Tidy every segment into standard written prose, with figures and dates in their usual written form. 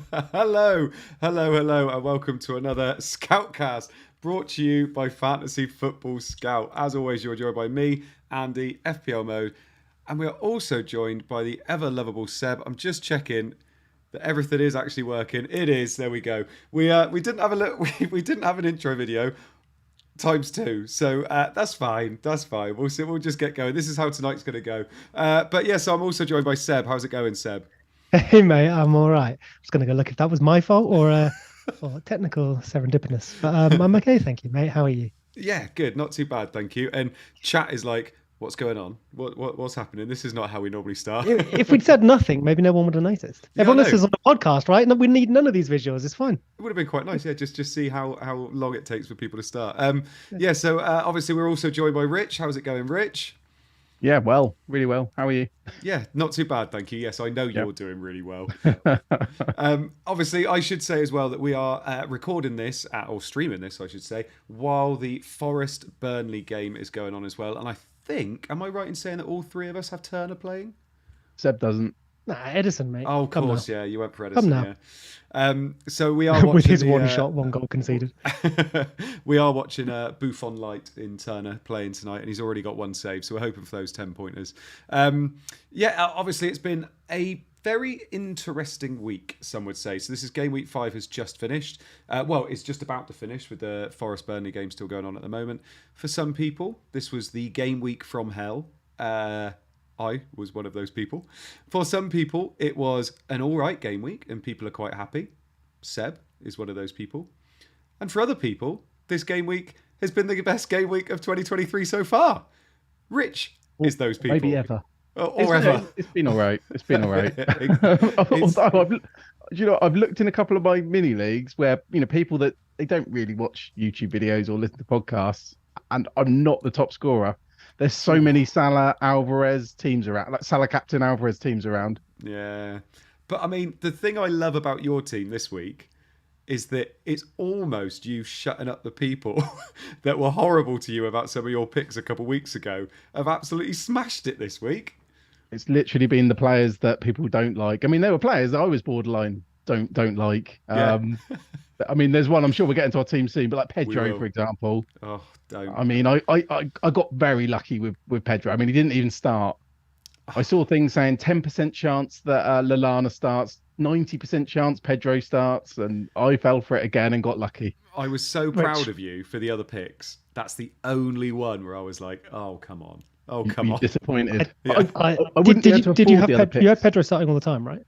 Hello, hello, and welcome to another Scoutcast brought to you by Fantasy Football Scout. As always, you're joined by me, Andy, FPL mode, and we are also joined by the ever lovable Seb. I'm just checking that everything is actually working. It is. There we go. We didn't have a look. We didn't have an intro video times two, so that's fine. That's fine. We'll see. We'll just get going. This is how tonight's going to go. But yeah, so I'm also joined by Seb. How's it going, Seb? Hey mate, I'm all right. I was gonna go look if that was my fault or technical serendipitous, but I'm okay, thank you, mate. How are you? Yeah, good. Not too bad, thank you. And chat is like, what's going on? What's happening? This is not how we normally start. If we'd said nothing, maybe no one would have noticed. Yeah, I Everyone know. listens on the podcast, right? No, we need none of these visuals. It's fine. It would have been quite nice, yeah. Just see how long it takes for people to start. Yeah. So obviously we're also joined by Rich. How's it going, Rich? Yeah, well, really well. How are you? Yeah, not too bad, thank you. Yes, I know Yep. you're doing really well. Obviously, I should say as well that we are recording this or streaming this, I should say, while the Forest Burnley game is going on as well. And I think, am I right in saying that all three of us have Turner playing? Seb doesn't. Nah, Edison, mate. Oh, of Come now. course, yeah, you went for Come Edison, now. yeah. So we are With watching his the, one shot, one goal conceded. we are watching Buffon Light in Turner playing tonight, and he's already got one save, so we're hoping for those 10 pointers. Obviously, it's been a very interesting week, some would say. So, this is game week 5 has just finished. It's just about to finish with the Forest Burnley game still going on at the moment. For some people, this was the game week from hell. I was one of those people. For some people, it was an all right game week, and people are quite happy. Seb is one of those people. And for other people, this game week has been the best game week of 2023 so far. Rich is those people. Maybe ever. Or ever. It's been all right. It's been all right. It's- Although I've looked in a couple of my mini leagues where people that they don't really watch YouTube videos or listen to podcasts, and I'm not the top scorer. There's so many Salah Alvarez teams around, like Salah captain Alvarez teams around. yeah. But I mean, the thing I love about your team this week is that it's almost you shutting up the people that were horrible to you about some of your picks a couple of weeks ago have absolutely smashed it this week. It's literally been the players that people don't like. I mean, there were players that I was borderline don't like. Yeah. I mean, there's one I'm sure we'll get into our team soon, but like We Pedro, will. for example. Oh, don't. I mean, I got very lucky with Pedro. I mean, he didn't even start. I saw things saying 10% chance that Lallana starts, 90% chance Pedro starts, and I fell for it again and got lucky. I was so proud Rich, of you for the other picks. That's the only one where I was like, oh, come on. Oh, You'd come be on. disappointed. Yeah. I wouldn't be able to did you afford have the other you had picks. Pedro starting all the time, right?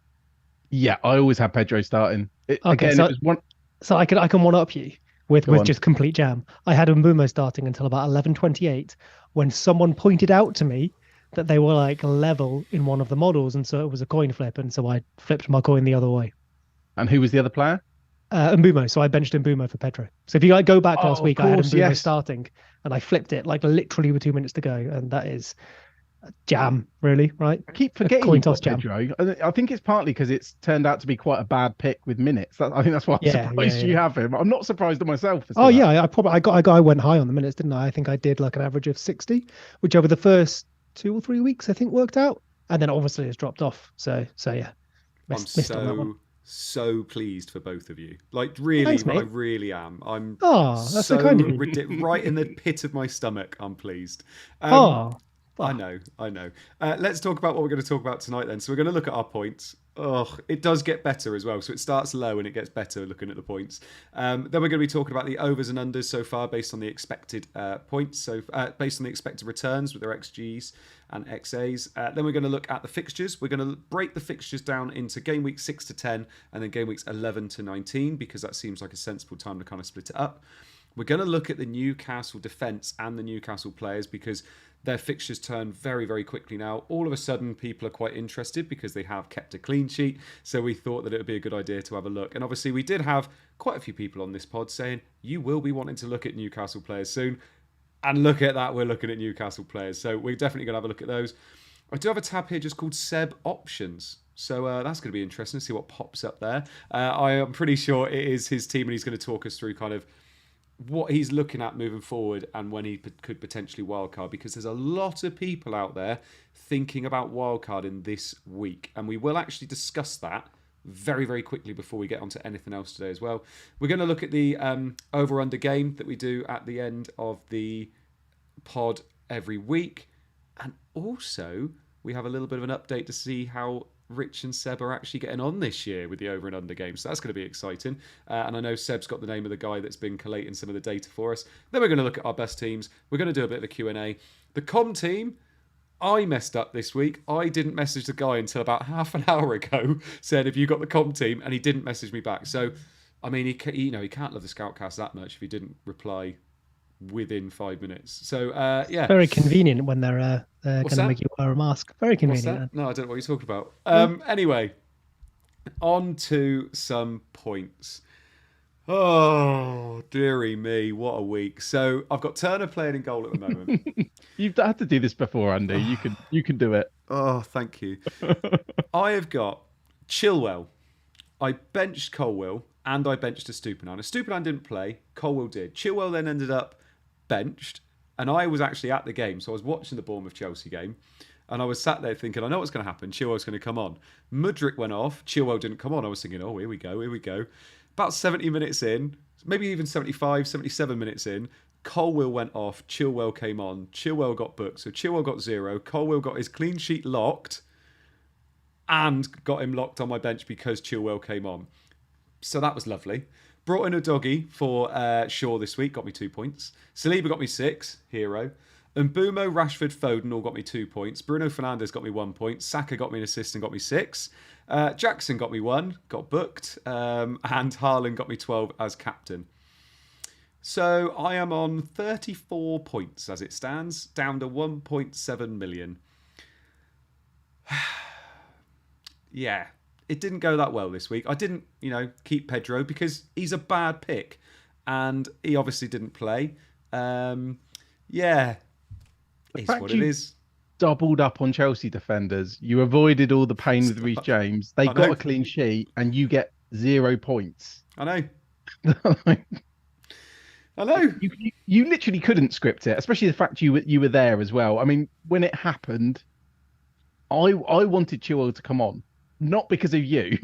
Yeah, I always had Pedro starting. Okay, Again, it was one. so I can one up you with Go on. just complete jam. I had Mbumo starting until about 11:28 when someone pointed out to me that they were like level in one of the models, and so it was a coin flip, and so I flipped my coin the other way. And who was the other player? Mbumo, so I benched Mbumo for Pedro. So if you like go back last Oh, of week, I had course, Mbumo yes. starting, and I flipped it like literally with 2 minutes to go, and that is jam, really, right? I keep forgetting Coin you've got toss jam. Pedro. I think it's partly because it's turned out to be quite a bad pick with minutes. I think that's why I'm Yeah, surprised yeah, you yeah. have him. I'm not surprised at myself. As to Oh that. yeah, I went high on the minutes, didn't I? I think I did like an average of 60, which over the first 2 or 3 weeks I think worked out, and then obviously it's dropped off. So yeah, I'm missed on that one. so pleased for both of you. Like, really, Thanks, I mate. really am. I'm Oh, that's so kind of you. right in the pit of my stomach. I'm pleased. Oh, I fuck. know, I know. Let's talk about what we're going to talk about tonight then. So we're going to look at our points. Oh, it does get better as well. So it starts low and it gets better looking at the points. Then we're going to be talking about the overs and unders so far based on the expected points. So based on the expected returns with their XGs and XAs. Then we're going to look at the fixtures. We're going to break the fixtures down into game week 6 to 10 and then game weeks 11 to 19 because that seems like a sensible time to kind of split it up. We're going to look at the Newcastle defence and the Newcastle players because their fixtures turn very, very quickly now. All of a sudden, people are quite interested because they have kept a clean sheet. So we thought that it would be a good idea to have a look. And obviously, we did have quite a few people on this pod saying, you will be wanting to look at Newcastle players soon. And look at that, we're looking at Newcastle players. So we're definitely going to have a look at those. I do have a tab here just called Seb Options. So that's going to be interesting to see what pops up there. I am pretty sure it is his team and he's going to talk us through kind of what he's looking at moving forward and when he could potentially wildcard, because there's a lot of people out there thinking about wildcarding this week, and we will actually discuss that very, very quickly before we get onto anything else today as well. We're going to look at the over-under game that we do at the end of the pod every week. And also, we have a little bit of an update to see how Rich and Seb are actually getting on this year with the over and under game. So that's going to be exciting. And I know Seb's got the name of the guy that's been collating some of the data for us. Then we're going to look at our best teams. We're going to do a bit of a Q&A. The com team, I messed up this week. I didn't message the guy until about half an hour ago. Said, have you got the com team? And he didn't message me back. So, I mean, he can't love the Scoutcast that much if he didn't reply within 5 minutes. So, yeah. Very convenient when they're going to make you wear a mask. Very convenient. No, I don't know what you're talking about. Anyway, on to some points. Oh, dearie me, what a week. So I've got Turner playing in goal at the moment. You've had to do this before, Andy. You can do it. Oh, thank you. I have got Chilwell. I benched Colwill and I benched Estupiñán. Estupiñán didn't play. Colwill did. Chilwell then ended up benched. And I was actually at the game. So I was watching the Bournemouth-Chelsea game. And I was sat there thinking, I know what's going to happen. Chilwell's going to come on. Mudryk went off. Chilwell didn't come on. I was thinking, oh, here we go. About 70 minutes in, maybe even 75, 77 minutes in, Colwill went off. Chilwell came on. Chilwell got booked. So Chilwell got 0. Colwill got his clean sheet locked and got him locked on my bench because Chilwell came on. So that was lovely. Brought in a doggy for Shaw this week, got me 2 points. Saliba got me 6, hero. And Mbumo, Rashford, Foden all got me 2 points. Bruno Fernandes got me 1 point. Saka got me an assist and got me 6. Jackson got me 1, got booked. And Haaland got me 12 as captain. So I am on 34 points as it stands, down to 1.7 million. Yeah, it didn't go that well this week. I didn't, keep Pedro because he's a bad pick. And he obviously didn't play. Yeah. It's what it is. Doubled up on Chelsea defenders. You avoided all the pain with Reece James. They got a clean sheet, and you get 0 points. I know. I know. You literally couldn't script it, especially the fact you were there as well. I mean, when it happened, I wanted Chilwell to come on, not because of you,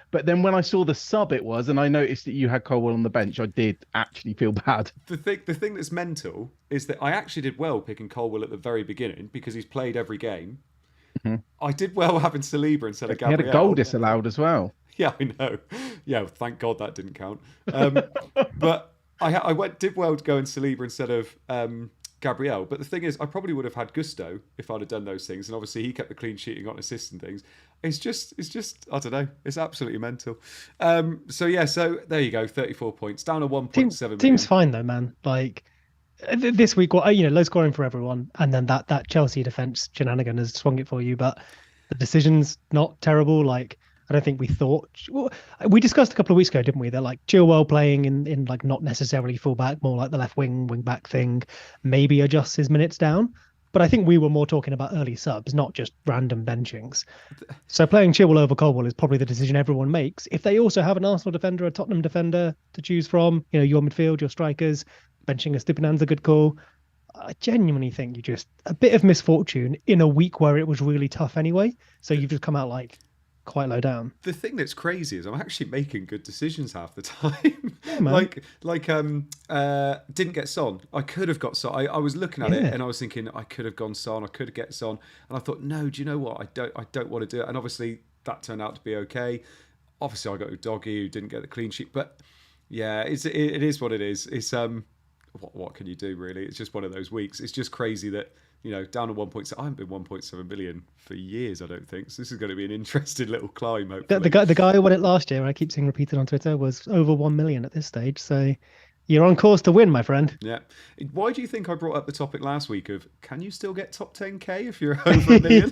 but then when I saw the sub it was, and I noticed that you had Colwill on the bench, I did actually feel bad. The thing that's mental is that I actually did well picking Colwill at the very beginning because he's played every game. Mm-hmm. I did well having Saliba instead of Gabriel. He had a goal disallowed as well. Yeah, I know. Yeah, thank God that didn't count. But I did well going Saliba instead of Gabriel. But the thing is, I probably would have had Gusto if I'd have done those things. And obviously he kept the clean sheet and got assists and things. It's just, I don't know. It's absolutely mental. So there you go. 34 points, down to 1.7 million. Team's fine though, man. Like this week, low scoring for everyone. And then that Chelsea defense shenanigan has swung it for you. But the decision's not terrible. Like, I don't think we thought. Well, we discussed a couple of weeks ago, didn't we? That like Chilwell playing in like not necessarily full back, more like the left wing back thing, maybe adjusts his minutes down. But I think we were more talking about early subs, not just random benchings. So playing Chilwell over Colwill is probably the decision everyone makes. If they also have an Arsenal defender, a Tottenham defender to choose from, your midfield, your strikers, benching Estupiñán's a good call. I genuinely think you just a bit of misfortune in a week where it was really tough anyway. So you've just come out like quite low down. The thing that's crazy is I'm actually making good decisions half the time. Yeah, man. Didn't get Son. I could have got Son. I was looking at it and I was thinking I could have gone Son. I could get Son, and I thought, no, do you know what? I don't want to do it. And obviously that turned out to be okay. Obviously I got Doggy who didn't get the clean sheet, but yeah, it is what it is. It's what can you do really? It's just one of those weeks. It's just crazy that. Down to 1.7. I haven't been 1.7 billion for years, I don't think. So this is going to be an interesting little climb, hopefully. The guy who won it last year, I keep seeing repeated on Twitter, was over 1 million at this stage. So you're on course to win, my friend. Yeah. Why do you think I brought up the topic last week of, can you still get top 10k if you're over a million?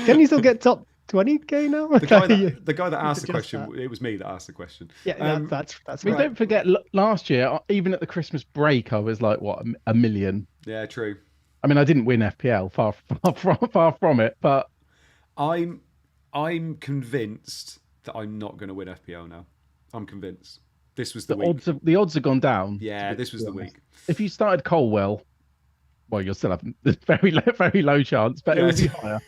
Can you still get top 20k now? The guy that asked the question, it was me that asked the question. Yeah, that's right. Don't forget, last year, even at the Christmas break, I was like, what, a million? Yeah, true. I mean, I didn't win FPL, far from it, but I'm convinced that I'm not going to win FPL now. I'm convinced. This was the week. The odds have gone down. Yeah, this was the week. If you started Colwill, Well, you'll still have there's very low chance, but it will be higher.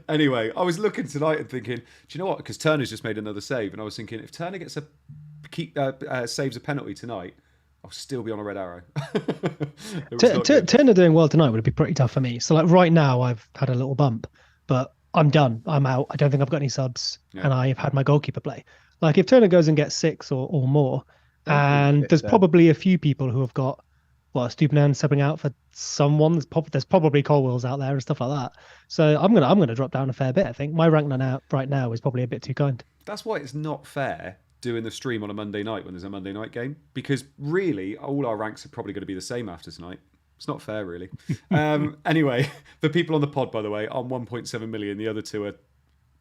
Anyway, I was looking tonight and thinking, do you know what? Because Turner's just made another save, and I was thinking, if Turner gets saves a penalty tonight, I'll still be on a red arrow. It was not good. Turner doing well tonight would be pretty tough for me. So like right now, I've had a little bump, but I'm done. I'm out. I don't think I've got any subs, Yeah. and I've had my goalkeeper play. Like if Turner goes and gets 6 or more, Don't think and it's there's there. probably a few people who have got Stupinan subbing out for someone. There's probably Colwell's out there and stuff like that. So I'm gonna drop down a fair bit. I think my rank right now is probably a bit too kind. That's why it's not fair doing the stream on a Monday night when there's a Monday night game, because really all our ranks are probably going to be the same after tonight. It's not fair, really. Anyway, the people on the pod, by the way, on 1.7 million. The other two are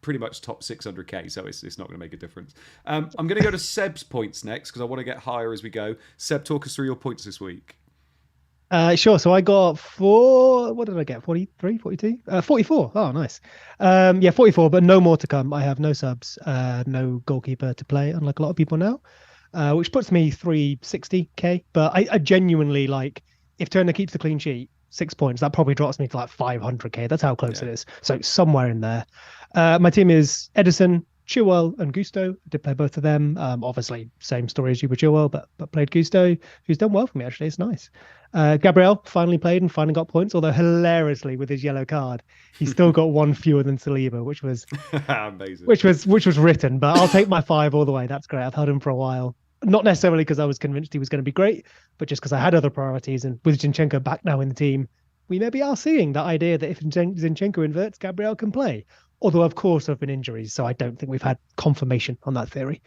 pretty much top 600k, so it's not going to make a difference. I'm going to go to Seb's points next because I want to get higher as we go. Seb, talk us through your points this week. Sure. So I got what did I get? 43, 42? 44. Oh, nice. Yeah, 44, but no more to come. I have no subs, no goalkeeper to play, unlike a lot of people now, which puts me 360k. But I genuinely like, if Turner keeps the clean sheet, 6 points, that probably drops me to like 500k. That's how close it is. So somewhere in there. My team is Edison, Chilwell, and Gusto. I did play both of them. Obviously, same story as you with Chilwell, but played Gusto, who's done well for me, actually. It's nice. Gabriel finally played and finally got points, although hilariously with his yellow card, he still got one fewer than Saliba, which was amazing. Which was written, but I'll take my 5 all the way. That's great. I've held him for a while. Not necessarily because I was convinced he was going to be great, but just because I had other priorities. And with Zinchenko back now in the team, we maybe are seeing that idea that if Zinchenko inverts, Gabriel can play. Although, of course, there have been injuries, so I don't think we've had confirmation on that theory.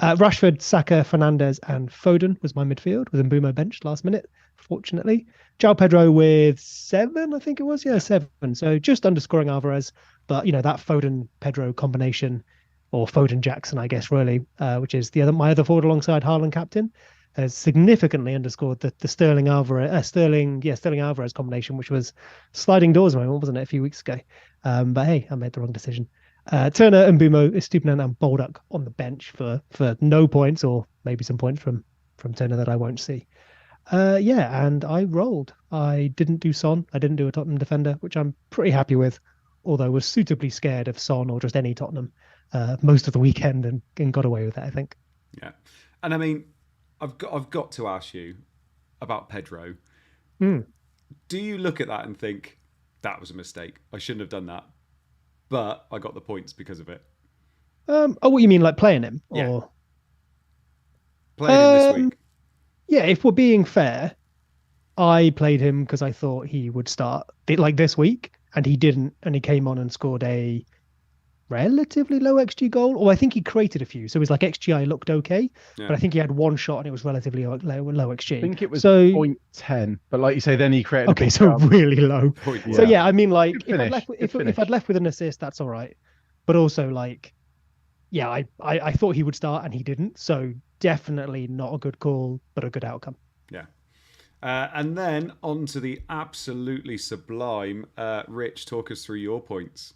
Rashford, Saka, Fernandes, and Foden was my midfield, with Mbumo benched last minute, fortunately. João Pedro with 7, I think it was. Yeah, 7. So just underscoring Alvarez. But, that Foden-Pedro combination, or Foden-Jackson, I guess, really, which is my other forward alongside Haaland captain, has significantly underscored the Sterling Alvarez combination, which was sliding doors moment, wasn't it, a few weeks ago? But hey, I made the wrong decision. Turner, Mbumo, Estupinan, and Baldock on the bench for no points, or maybe some points from Turner that I won't see. And I rolled. I didn't do Son. I didn't do a Tottenham defender, which I'm pretty happy with, although I was suitably scared of Son or just any Tottenham most of the weekend and got away with it, I think. Yeah. And I mean, I've got to ask you about Pedro. Mm. Do you look at that and think, that was a mistake, I shouldn't have done that, but I got the points because of it? What you mean, like playing him? Yeah. Or playing him this week? Yeah, if we're being fair, I played him because I thought he would start like this week, and he didn't, and he came on and scored a relatively low XG goal, or I think he created a few, so it was like XGI looked okay, but I think he had one shot and it was relatively low XG. I think it was so 0.10, but like you say, then he created okay, so really low. Yeah. So yeah, I mean, like if I'd left with an assist, that's all right, but also like, yeah, I thought he would start and he didn't, so definitely not a good call, but a good outcome. Yeah. And then on to the absolutely sublime Rich. Talk us through your points.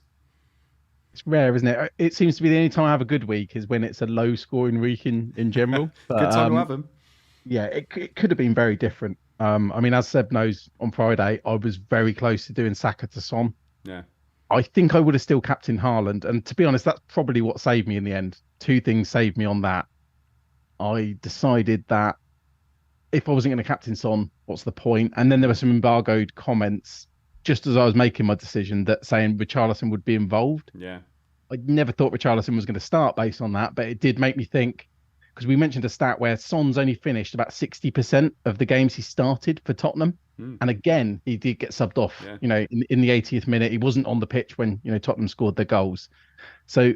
It's rare, isn't it? It seems to be the only time I have a good week is when it's a low scoring week in general. But, good time to have them. Yeah, it could have been very different. I mean, as Seb knows, on Friday, I was very close to doing Saka to Son. Yeah. I think I would have still captained Haaland. And to be honest, that's probably what saved me in the end. 2 things saved me on that. I decided that if I wasn't going to captain Son, what's the point? And then there were some embargoed comments just as I was making my decision that saying Richarlison would be involved. Yeah. I never thought Richarlison was going to start based on that, but it did make me think, because we mentioned a stat where Son's only finished about 60% of the games he started for Tottenham. And again, he did get subbed off, in the 80th minute. He wasn't on the pitch when, Tottenham scored their goals. So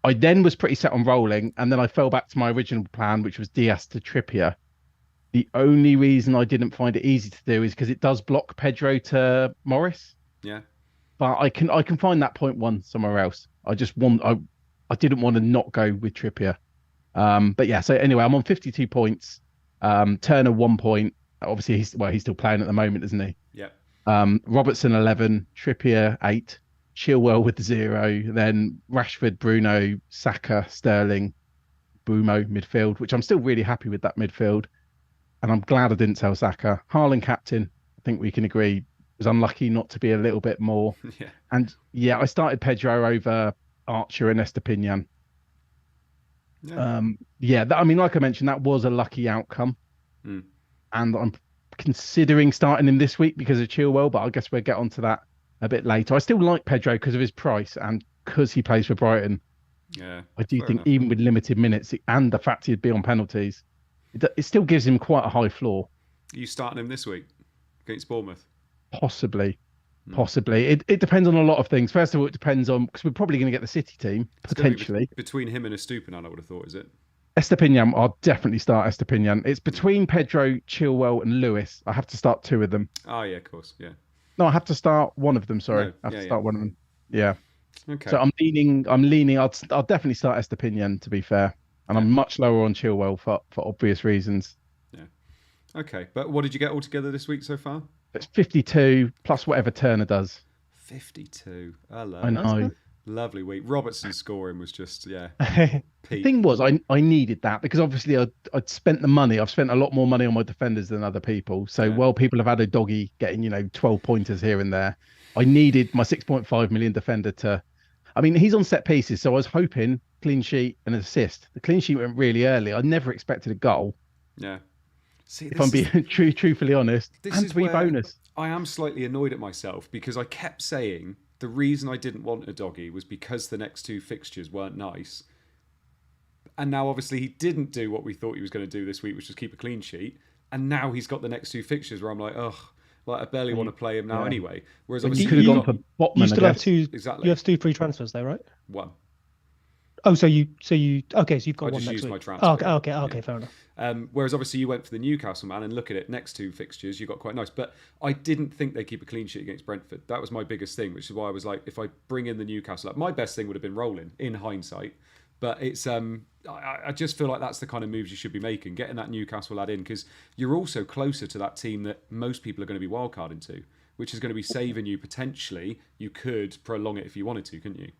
I then was pretty set on rolling, and then I fell back to my original plan, which was Diaz to Trippier. The only reason I didn't find it easy to do is because it does block Pedro to Morris. Yeah. But I can find that 0.1 somewhere else. I didn't want to not go with Trippier. But yeah, so anyway, I'm on 52 points. Turner 1 point. Obviously he's still playing at the moment, isn't he? Yeah. Robertson 11, Trippier 8, Chilwell with 0, then Rashford, Bruno, Saka, Sterling, Bumo midfield, which I'm still really happy with that midfield. And I'm glad I didn't sell Saka. Haaland captain, think we can agree, was unlucky not to be a little bit more. Yeah. And yeah, I started Pedro over Archer and Estepinian. Yeah. I mean, like I mentioned, that was a lucky outcome. Mm. And I'm considering starting him this week because of Chilwell, but I guess we'll get onto that a bit later. I still like Pedro because of his price and because he plays for Brighton. Yeah. I do fair think enough. even with limited minutes and the fact he'd be on penalties, it still gives him quite a high floor. Are you starting him this week against Bournemouth? Possibly. It depends on a lot of things. First of all, it depends on, because we're probably going to get the City team, It's gonna be potentially. between him and a Estupiñán, I would have thought, is it? Estepinian, I'll definitely start Estepinian. It's between Pedro, Chilwell, and Lewis. I have to start two of them. Oh, yeah, of course. Yeah. No, I have to start one of them. Sorry, No, I have yeah, to start one of them. Yeah. Okay. So I'm leaning. I'll definitely start Estepinian, to be fair, and I'm much lower on Chilwell for obvious reasons. Yeah. Okay. But what did you get altogether this week so far? It's 52 plus whatever Turner does. 52. Hello. I know. Lovely week. Robertson's scoring was just, The peak. thing was, I needed that because obviously I'd spent the money. I've spent a lot more money on my defenders than other people. So while people have had a doggy getting 12 pointers here and there, I needed my 6.5 million defender to. I mean, he's on set pieces, so I was hoping clean sheet and assist. The clean sheet went really early. I never expected a goal. Yeah. See, if I'm being truthfully honest, and three where bonus. I am slightly annoyed at myself because I kept saying the reason I didn't want a doggy was because the next two fixtures weren't nice. And now, obviously, he didn't do what we thought he was going to do this week, which was keep a clean sheet. And now he's got the next two fixtures where I'm like, ugh, like I barely want to play him now anyway. Whereas obviously, you could have gone for Botman. You still have two. Exactly. You have two free transfers though, right? One. Oh, so you've got I one just next used week. my transfer. Okay, fair enough. Whereas obviously you went for the Newcastle man, and look at it, next two fixtures you got quite nice. But I didn't think they'd keep a clean sheet against Brentford. That was my biggest thing, which is why I was like, if I bring in the Newcastle up, my best thing would have been rolling in hindsight. But it's I just feel like that's the kind of moves you should be making, getting that Newcastle lad in, because you're also closer to that team that most people are going to be wildcarding to, which is going to be saving you potentially. You could prolong it if you wanted to, couldn't you?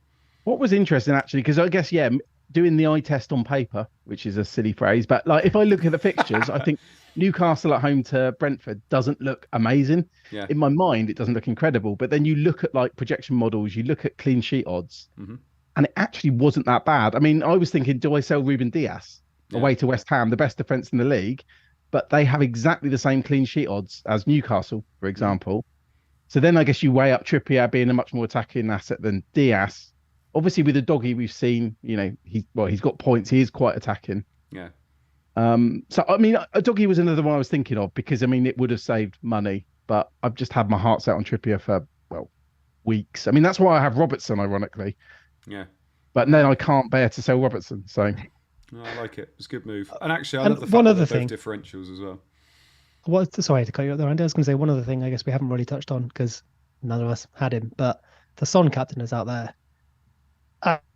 What was interesting actually, because I guess doing the eye test on paper, which is a silly phrase, but like if I look at the fixtures, I think Newcastle at home to Brentford doesn't look amazing. Yeah. In my mind, it doesn't look incredible. But then you look at like projection models, you look at clean sheet odds, and it actually wasn't that bad. I mean, I was thinking, do I sell Ruben Dias away to West Ham, the best defence in the league? But they have exactly the same clean sheet odds as Newcastle, for example. So then I guess you weigh up Trippier being a much more attacking asset than Dias. Obviously, with the doggy, we've seen, he's got points. He is quite attacking. Yeah. So, I mean, a doggy was another one I was thinking of because, I mean, it would have saved money. But I've just had my heart set on Trippier for, weeks. I mean, that's why I have Robertson, ironically. Yeah. But then I can't bear to sell Robertson. So I like it. It's a good move. And actually, I love the fact that they're both differentials as well. Sorry to cut you up there, Andy. I was going to say one other thing I guess we haven't really touched on because none of us had him, but the Son captain is out there.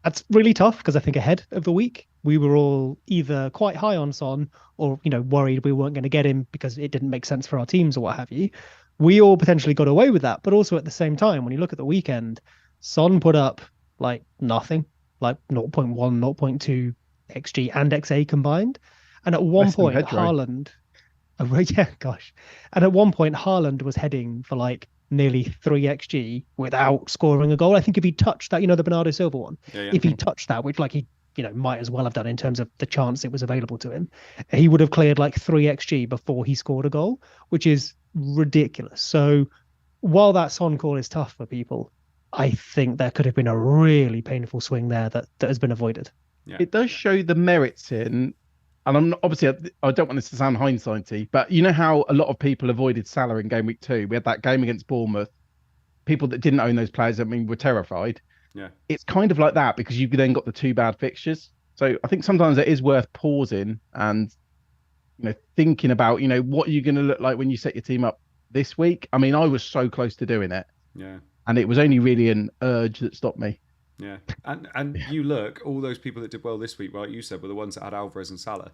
That's really tough because I think ahead of the week, we were all either quite high on Son or, worried we weren't going to get him because it didn't make sense for our teams or what have you. We all potentially got away with that. But also at the same time, when you look at the weekend, Son put up like nothing, like 0.1, 0.2 XG and XA combined. And at one point, Haaland... And at one point, Haaland was heading for like nearly 3 XG without scoring a goal. I think if he touched that, the Bernardo Silva one, if he touched that, which like he, might as well have done in terms of the chance it was available to him, he would have cleared like 3 XG before he scored a goal, which is ridiculous. So while that Son call is tough for people, I think there could have been a really painful swing there that has been avoided. Yeah. It does show the merits in. And I'm not, obviously, I don't want this to sound hindsighty, but you know how a lot of people avoided Salah in game week 2? We had that game against Bournemouth. People that didn't own those players, were terrified. Yeah. It's kind of like that because you then got the 2 bad fixtures. So I think sometimes it is worth pausing and, thinking about, what are you going to look like when you set your team up this week? I mean, I was so close to doing it. Yeah. And it was only really an urge that stopped me. Yeah, and you look, all those people that did well this week, like you said, were the ones that had Alvarez and Salah.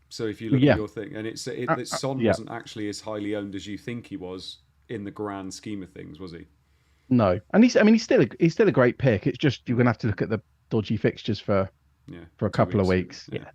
So if you look at your thing, and that Son wasn't actually as highly owned as you think he was in the grand scheme of things, was he? No, and he's still a great pick. It's just you're gonna have to look at the dodgy fixtures for a couple of weeks. Yeah.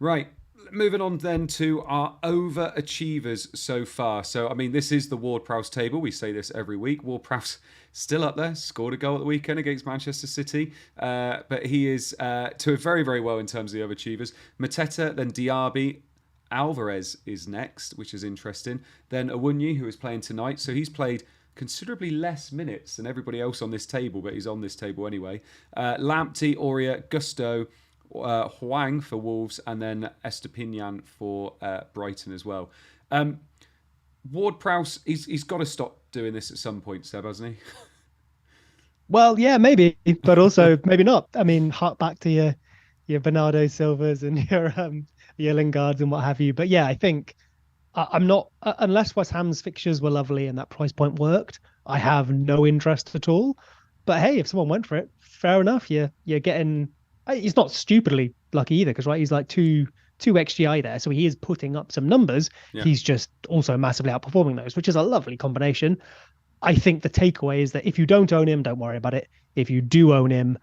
Right, moving on then to our overachievers so far. So, I mean, this is the Ward-Prowse table. We say this every week. Ward-Prowse still up there, scored a goal at the weekend against Manchester City. But he is to very, very well in terms of the overachievers. Mateta, then Diaby. Alvarez is next, which is interesting. Then Awunyi, who is playing tonight. So he's played considerably less minutes than everybody else on this table, but he's on this table anyway. Lamptey, Aurea, Gusto, Huang for Wolves, and then Estepinian for Brighton as well. Ward-Prowse, he's got to stop doing this at some point, Seb, hasn't he? Well, yeah, maybe, but also maybe not. I mean, hark back to your Bernardo Silvas and your Lingards and what have you. But yeah, I think I'm not, unless West Ham's fixtures were lovely and that price point worked, I have no interest at all. But hey, if someone went for it, fair enough. You're getting. He's not stupidly lucky either, because he's like two XGI there, so he is putting up some numbers. Yeah. He's just also massively outperforming those, which is a lovely combination. I think the takeaway is that if you don't own him, don't worry about it. If you do own him,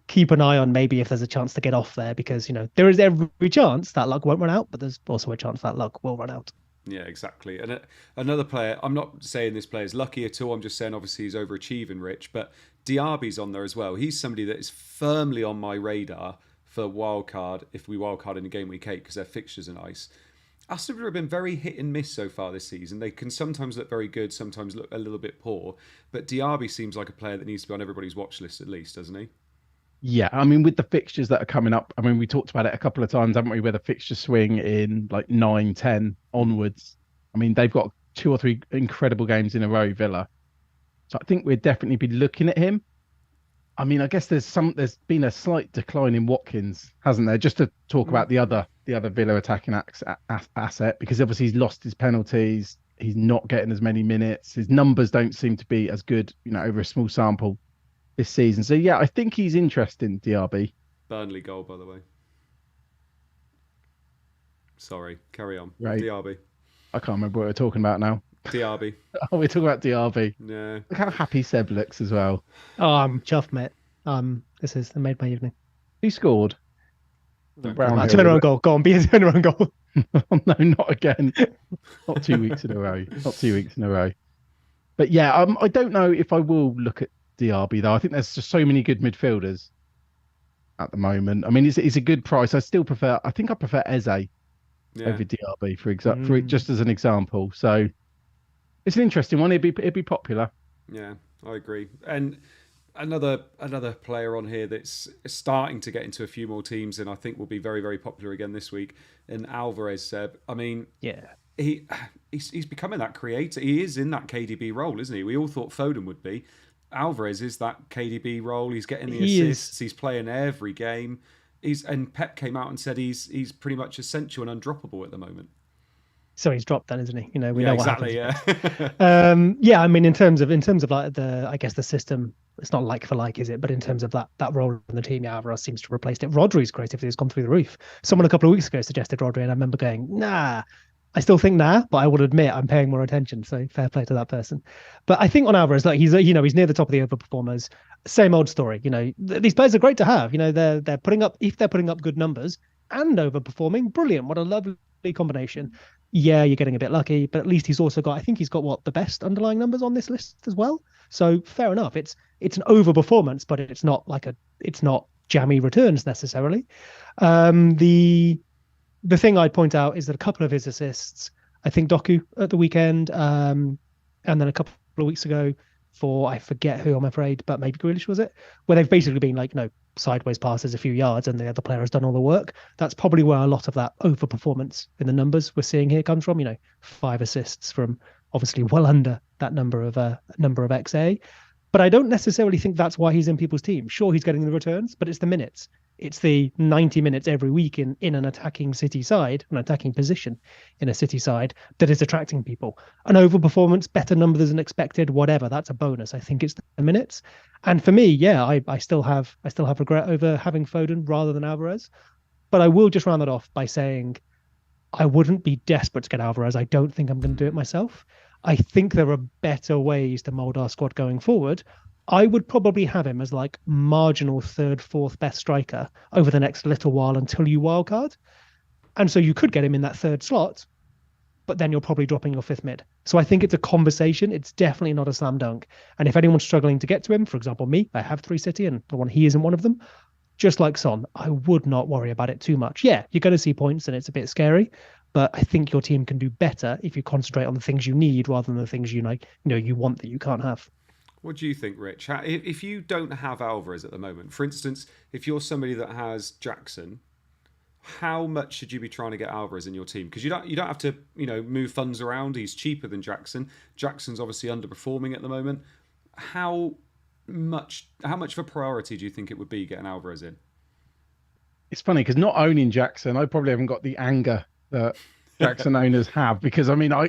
keep an eye on maybe if there's a chance to get off there, because there is every chance that luck won't run out, but there's also a chance that luck will run out. Yeah, exactly. And another player, I'm not saying this player's lucky at all. I'm just saying obviously he's overachieving, Rich, but Diaby's on there as well. He's somebody that is firmly on my radar for wildcard, if we wildcard in the Gameweek 8, because their fixtures are nice. Aston Villa have been very hit and miss so far this season. They can sometimes look very good, sometimes look a little bit poor, but Diaby seems like a player that needs to be on everybody's watch list at least, doesn't he? Yeah, I mean, with the fixtures that are coming up, I mean, we talked about it a couple of times, haven't we, where the fixture swing in like 9, 10 onwards. I mean, they've got 2 or 3 incredible games in a row, Villa. So I think we'd definitely be looking at him. I mean, I guess there's been a slight decline in Watkins, hasn't there? Just to talk about the other Villa attacking asset, because obviously he's lost his penalties. He's not getting as many minutes. His numbers don't seem to be as good, over a small sample this season. So yeah, I think he's interesting, Diaby. Burnley goal, by the way. Sorry, carry on. Right. Diaby. I can't remember what we're talking about now. Diaby. Oh, we're talking about Diaby. Yeah. Look how happy Seb looks as well. Oh, I'm chuffed, mate. This made my evening. Who scored? Turnaround goal. Go on, be a turnaround goal. No, not again. Not 2 weeks in a row. Not 2 weeks in a row. But yeah, I don't know if I will look at Diaby though. I think there's just so many good midfielders at the moment. I mean, it's a good price. I prefer Eze over Diaby for just as an example. So it's an interesting one. It'd be popular. Yeah, I agree. And another player on here that's starting to get into a few more teams, and I think will be very, very popular again this week. And Alvarez, Seb. I mean, yeah, he's becoming that creator. He is in that KDB role, isn't he? We all thought Foden would be. Alvarez is that KDB role. He's getting the assists. He's playing every game. And Pep came out and said he's pretty much essential and undroppable at the moment. So he's dropped then, isn't he? We know exactly, what happens. Yeah. I mean, in terms of like the system, it's not like for like, is it? But in terms of that role in the team, Alvarez seems to have replaced it. Rodri's creativity has gone through the roof. Someone a couple of weeks ago suggested Rodri, and I remember going, nah. I still think but I would admit I'm paying more attention. So fair play to that person. But I think on Alvarez, like he's near the top of the overperformers. Same old story. These players are great to have. They're putting up good numbers and overperforming. Brilliant. What a lovely combination. Yeah, you're getting a bit lucky, but at least he's also got, I think he's got the best underlying numbers on this list as well. So fair enough. It's an overperformance, but it's not jammy returns necessarily. The thing I'd point out is that a couple of his assists, I think Doku at the weekend, and then a couple of weeks ago for, I forget who, I'm afraid, but maybe Grealish was it, where they've basically been like, sideways passes a few yards and the other player has done all the work. That's probably where a lot of that overperformance in the numbers we're seeing here comes from. 5 assists from obviously well under that number of XA. But I don't necessarily think that's why he's in people's team. Sure, he's getting the returns, but it's the minutes. It's the 90 minutes every week in an attacking City side, an attacking position in a City side that is attracting people. An overperformance, better numbers than expected, whatever, that's a bonus. I think it's the minutes. And for me, yeah, I still have regret over having Foden rather than Alvarez. But I will just round that off by saying I wouldn't be desperate to get Alvarez. I don't think I'm going to do it myself. I think there are better ways to mould our squad going forward. I would probably have him as like marginal 3rd, 4th best striker over the next little while until you wildcard. And so you could get him in that third slot, but then you're probably dropping your fifth mid. So I think it's a conversation. It's definitely not a slam dunk. And if anyone's struggling to get to him, for example, me, I have 3 City and the one he isn't one of them. Just like Son, I would not worry about it too much. Yeah, you're going to see points and it's a bit scary, but I think your team can do better if you concentrate on the things you need rather than the things you want that you can't have. What do you think, Rich? If you don't have Alvarez at the moment, for instance, if you're somebody that has Jackson, how much should you be trying to get Alvarez in your team? Because you don't have to move funds around. He's cheaper than Jackson. Jackson's obviously underperforming at the moment. How much of a priority do you think it would be getting Alvarez in? It's funny because not owning Jackson, I probably haven't got the anger that Jackson owners have, because I mean, I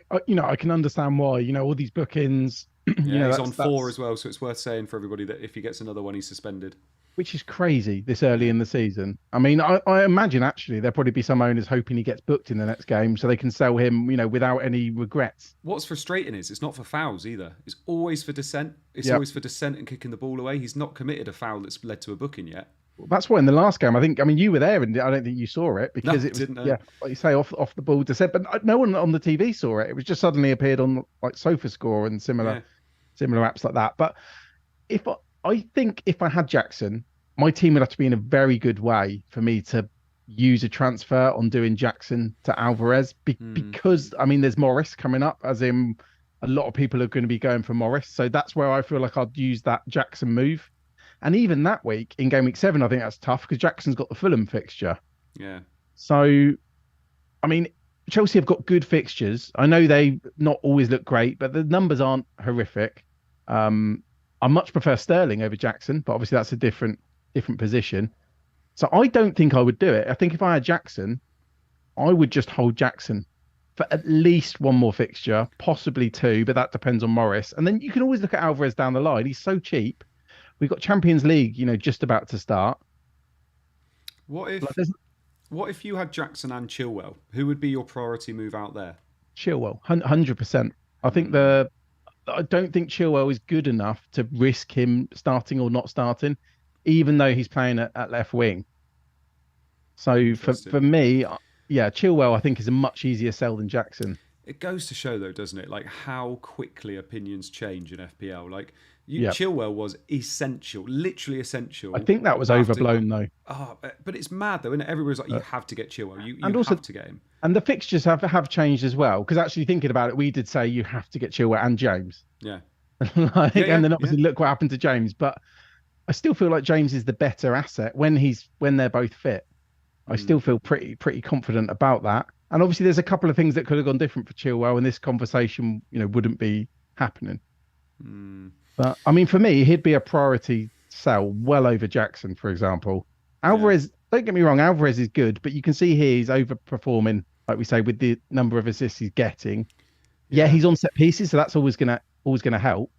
can understand why, all these bookings. Yeah, he's on 4 as well, so it's worth saying for everybody that if he gets another one, he's suspended. Which is crazy this early in the season. I mean, I imagine actually there'll probably be some owners hoping he gets booked in the next game so they can sell him, without any regrets. What's frustrating is it's not for fouls either. It's always for dissent. It's always for dissent and kicking the ball away. He's not committed a foul that's led to a booking yet. Well, that's why in the last game, you were there and I don't think you saw it because it was, like you say, off the ball dissent, but no one on the TV saw it. It was just suddenly appeared on like SofaScore and similar apps like that. But I think if I had Jackson, my team would have to be in a very good way for me to use a transfer on doing Jackson to Alvarez because there's Morris coming up, as in a lot of people are going to be going for Morris. So that's where I feel like I'd use that Jackson move. And even that week in game week 7, I think that's tough because Jackson's got the Fulham fixture. Yeah. So, Chelsea have got good fixtures. I know they not always look great, but the numbers aren't horrific. I much prefer Sterling over Jackson, but obviously that's a different position. So I don't think I would do it. I think if I had Jackson, I would just hold Jackson for at least one more fixture, possibly 2, but that depends on Morris. And then you can always look at Alvarez down the line. He's so cheap. We've got Champions League, just about to start. What if you had Jackson and Chilwell? Who would be your priority move out there? Chilwell, 100%. I don't think Chilwell is good enough to risk him starting or not starting, even though he's playing at left wing. So for me, Chilwell I think is a much easier sell than Jackson. It goes to show, though, doesn't it? Like how quickly opinions change in FPL. Like Chilwell was essential, literally essential. I think that was overblown, though. Oh, but it's mad, though, isn't it? Everybody's like, you have to get Chilwell. You also have to get him. And the fixtures have changed as well. Because actually thinking about it, we did say you have to get Chilwell and James. Yeah. And then obviously look what happened to James. But I still feel like James is the better asset when they're both fit. I still feel pretty confident about that. And obviously there's a couple of things that could have gone different for Chilwell, and this conversation, wouldn't be happening. But for me, he'd be a priority sell well over Jackson, for example. Alvarez, don't get me wrong, Alvarez is good, but you can see here he's overperforming, like we say, with the number of assists he's getting. Yeah, he's on set pieces, so that's always gonna help.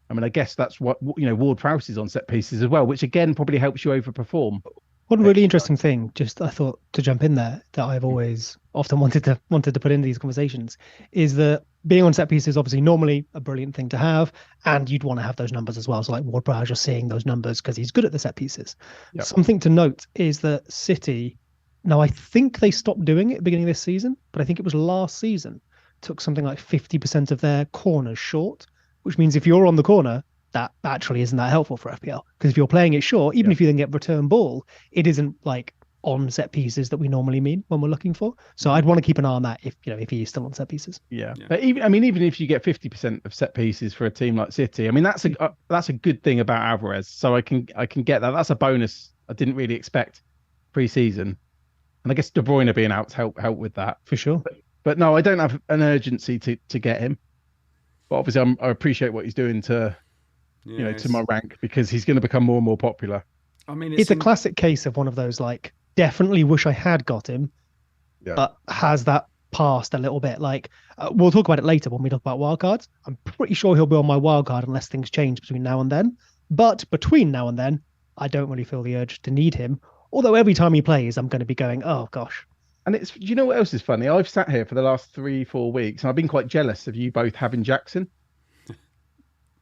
I guess that's what Ward-Prowse is on set pieces as well, which again probably helps you overperform. One really interesting thing, just I thought to jump in there, that I've always often wanted to put into these conversations, is that being on set pieces is obviously normally a brilliant thing to have, and you'd want to have those numbers as well. So like Ward-Prowse, you're seeing those numbers because he's good at the set pieces. Yep. Something to note is that City, now I think they stopped doing it at the beginning of this season, but I think it was last season, took something like 50% of their corners short, which means if you're on the corner, that actually isn't that helpful for FPL, because if you're playing it short, even if you then get return ball, it isn't like on set pieces that we normally mean when we're looking for. So I'd want to keep an eye on that if he is still on set pieces. Yeah. But even if you get 50% of set pieces for a team like City, that's a good thing about Alvarez. So I can get that. That's a bonus I didn't really expect pre-season, and I guess De Bruyne being out help with that for sure. But no, I don't have an urgency to get him. But obviously, I appreciate what he's doing to my rank, because he's going to become more and more popular. It's a classic case of one of those, like, definitely wish I had got him, but has that passed a little bit. Like, we'll talk about it later when we talk about wildcards. I'm pretty sure he'll be on my wildcard unless things change between now and then. But between now and then, I don't really feel the urge to need him. Although every time he plays, I'm going to be going, oh, gosh. And you know what else is funny? I've sat here for the last 3-4 weeks, and I've been quite jealous of you both having Jackson.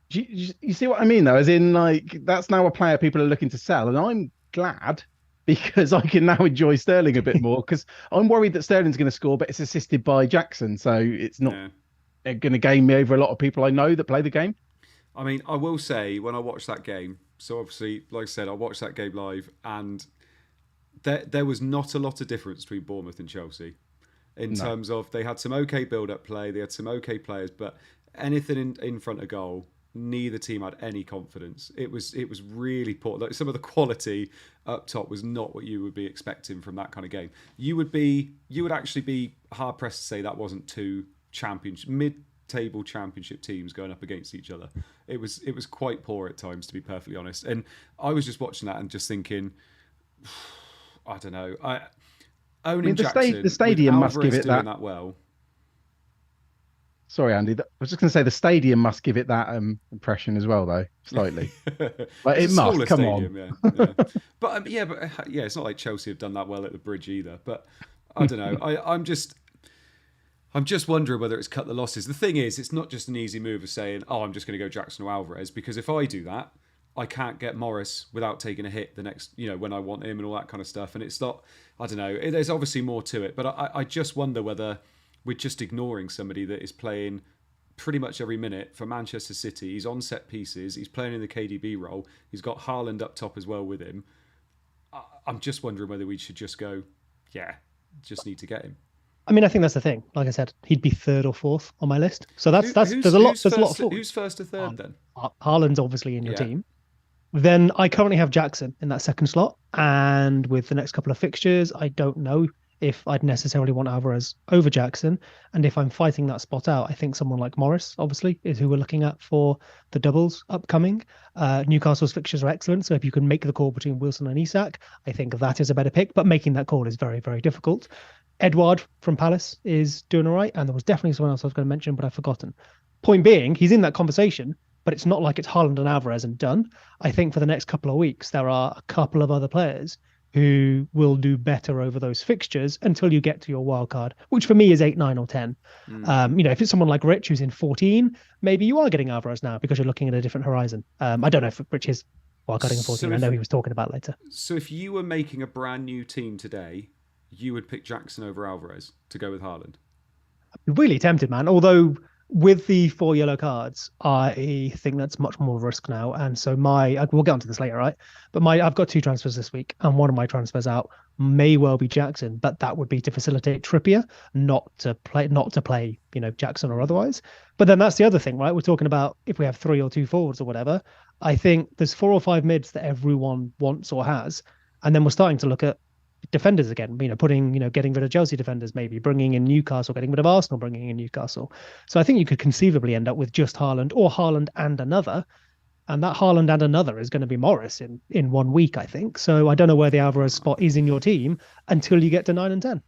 You see what I mean, though? As in, like, that's now a player people are looking to sell, and I'm glad because I can now enjoy Sterling a bit more because I'm worried that Sterling's going to score, but it's assisted by Jackson. So it's not going to game me over a lot of people I know that play the game. I mean, I will say when I watched that game, so obviously, like I said, I watched that game live, and there was not a lot of difference between Bournemouth and Chelsea in terms of they had some okay build-up play, they had some okay players, but anything in front of goal, neither team had any confidence. It was really poor. Like, some of the quality up top was not what you would be expecting from that kind of game. You would actually be hard pressed to say that wasn't two mid-table championship teams going up against each other. It was quite poor at times, to be perfectly honest. And I was just watching that and just thinking, I don't know. The stadium must give it that well. Sorry, Andy. I was just going to say the stadium must give it that impression as well, though, slightly. Like it must. Come stadium, on. Yeah. But it's not like Chelsea have done that well at the Bridge either. But I don't know. I'm just wondering whether it's cut the losses. The thing is, it's not just an easy move of saying, "Oh, I'm just going to go Jackson or Alvarez," because if I do that, I can't get Morris without taking a hit the next, when I want him and all that kind of stuff. And it's not, I don't know. There's obviously more to it, but I just wonder whether we're just ignoring somebody that is playing pretty much every minute for Manchester City. He's on set pieces. He's playing in the KDB role. He's got Haaland up top as well with him. I'm just wondering whether we should just go, just need to get him. I mean, I think that's the thing. Like I said, he'd be third or fourth on my list. So there's a lot of forward. Who's first or third then? Haaland's obviously in your team. Then I currently have Jackson in that second slot, and with the next couple of fixtures, I don't know if I'd necessarily want Alvarez over Jackson. And if I'm fighting that spot out, I think someone like Morris, obviously, is who we're looking at for the doubles upcoming. Newcastle's fixtures are excellent, so if you can make the call between Wilson and Isak, I think that is a better pick, but making that call is very, very difficult. Edouard from Palace is doing all right, and there was definitely someone else I was going to mention, but I've forgotten. Point being, he's in that conversation, but it's not like it's Haaland and Alvarez and done. I think for the next couple of weeks, there are a couple of other players who will do better over those fixtures until you get to your wild card, which for me is 8, 9, or 10. If it's someone like Rich who's in 14, maybe you are getting Alvarez now because you're looking at a different horizon. I don't know if Rich is wild carding in 14. I know he was talking about later. So if you were making a brand new team today, you would pick Jackson over Alvarez to go with Haaland? I'm really tempted, man. Although with the 4 yellow cards, I think that's much more risk now. And so we'll get onto this later, right? But I've got 2 transfers this week, and one of my transfers out may well be Jackson, but that would be to facilitate Trippier, not to play, Jackson or otherwise. But then that's the other thing, right? We're talking about if we have 3 or 2 forwards or whatever. I think there's 4 or 5 mids that everyone wants or has, and then we're starting to look at defenders again, getting rid of Chelsea defenders, maybe bringing in Newcastle, getting rid of Arsenal, bringing in Newcastle. So I think you could conceivably end up with just Haaland or Haaland and another. And that Haaland and another is going to be Morris in 1 week, I think. So I don't know where the Alvarez spot is in your team until you get to 9 and 10.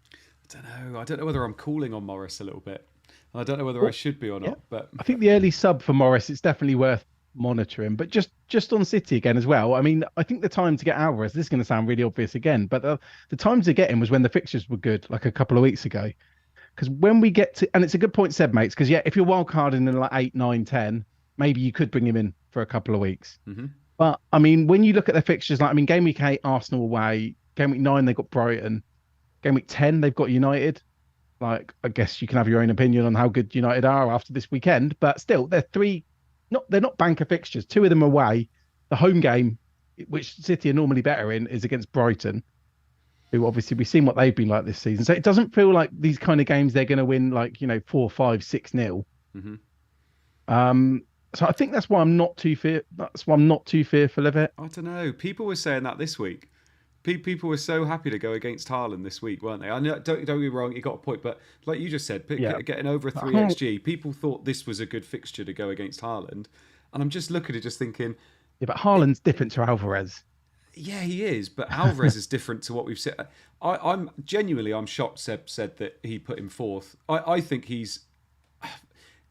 I don't know whether I'm calling on Morris a little bit. And I don't know whether I should be or not. But I think the early sub for Morris, it's definitely worth monitoring, but just on City again as well. I mean, I think the time to get Alvarez, this is going to sound really obvious again, but the time to get him was when the fixtures were good, like a couple of weeks ago. Because when we get to, and it's a good point, Seb, mates, because if you're wildcarding in like 8, 9, 10, maybe you could bring him in for a couple of weeks. Mm-hmm. But I mean, when you look at their fixtures, game week 8, Arsenal away, game week 9, they've got Brighton, game week 10, they've got United. I guess you can have your own opinion on how good United are after this weekend, but still, they're not banker fixtures. 2 of them away. The home game, which City are normally better in, is against Brighton, who obviously we've seen what they've been like this season. So it doesn't feel like these kind of games they're going to win 4, 5, 6-0. Mm-hmm. So I think that's why I'm not too fearful of it. I don't know. People were saying that this week. People were so happy to go against Haaland this week, weren't they? I know, don't get me wrong, you got a point, but like you just said, getting over a 3xG, people thought this was a good fixture to go against Haaland, and I'm just looking at it, just thinking, yeah, but Haaland's different to Alvarez. Yeah, he is, but Alvarez is different to what we've said. I'm shocked. Seb said that he put him 4th. I think he's.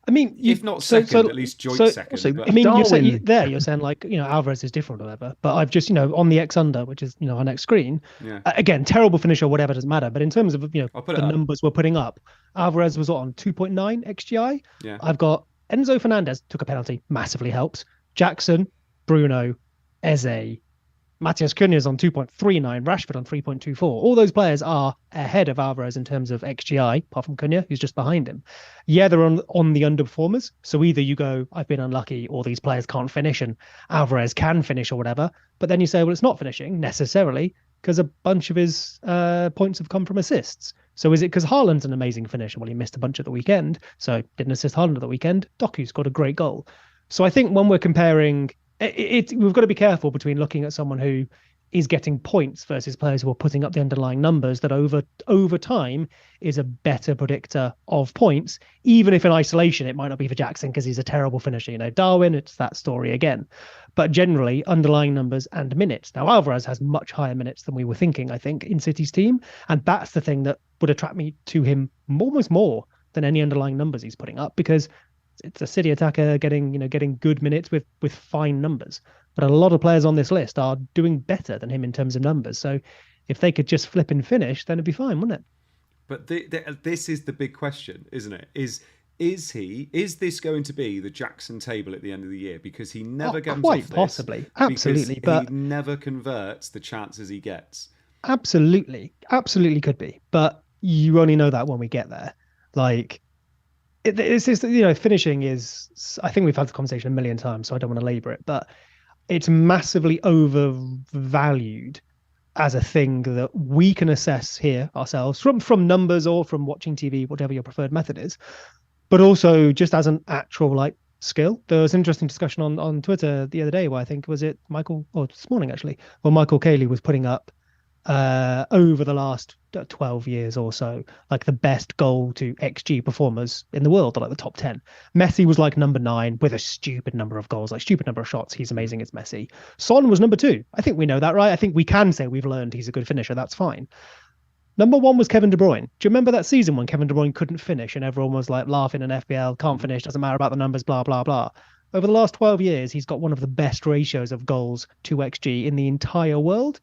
I mean, if not second, at least joint second. So, but... I mean, you're saying like, Alvarez is different or whatever, but I've just, on the X under, which is, our next screen, again, terrible finish or whatever, doesn't matter. But in terms of, the numbers we're putting up, Alvarez was on 2.9 XGI. Yeah. I've got Enzo Fernandez, took a penalty, massively helps. Jackson, Bruno, Eze, Matthias Cunha's on 2.39, Rashford on 3.24. All those players are ahead of Alvarez in terms of XGI, apart from Cunha, who's just behind him. Yeah, they're on the underperformers. So either you go, I've been unlucky, or these players can't finish, and Alvarez can finish or whatever. But then you say, well, it's not finishing necessarily because a bunch of his points have come from assists. So is it because Haaland's an amazing finisher? Well, he missed a bunch at the weekend, so didn't assist Haaland at the weekend. Doku's got a great goal. So I think when we're comparing, we've got to be careful between looking at someone who is getting points versus players who are putting up the underlying numbers that over time is a better predictor of points, even if in isolation it might not be for Jackson because he's a terrible finisher. You know, Darwin, it's that story again. But generally, underlying numbers and minutes. Now, Alvarez has much higher minutes than we were thinking, I think, in City's team. And that's the thing that would attract me to him almost more than any underlying numbers he's putting up, because it's a City attacker getting good minutes with fine numbers. But a lot of players on this list are doing better than him in terms of numbers. So if they could just flip and finish, then it'd be fine, wouldn't it? But this is the big question, isn't it? Is this going to be the Jackson table at the end of the year? Because he never comes quite off this, possibly, absolutely, but he never converts the chances he gets. Absolutely could be, but you only know that when we get there. Like, it's just, finishing is, I think we've had the conversation a million times, so I don't want to labor it, but it's massively overvalued as a thing that we can assess here ourselves from numbers or from watching TV, whatever your preferred method is, but also just as an actual skill. There was an interesting discussion on Twitter the other day where I think, was it Michael, or this morning actually, where Michael Cayley was putting up over the last 12 years or so, like the best goal to XG performers in the world, like the top 10. Messi was like number 9 with a stupid number of goals, like stupid number of shots. He's amazing. It's Messi. Son was number 2. I think we know that, right? I think we can say we've learned he's a good finisher. That's fine. Number 1 was Kevin De Bruyne. Do you remember that season when Kevin De Bruyne couldn't finish and everyone was like laughing in FPL, can't finish, doesn't matter about the numbers, blah, blah, blah. Over the last 12 years, he's got one of the best ratios of goals to XG in the entire world.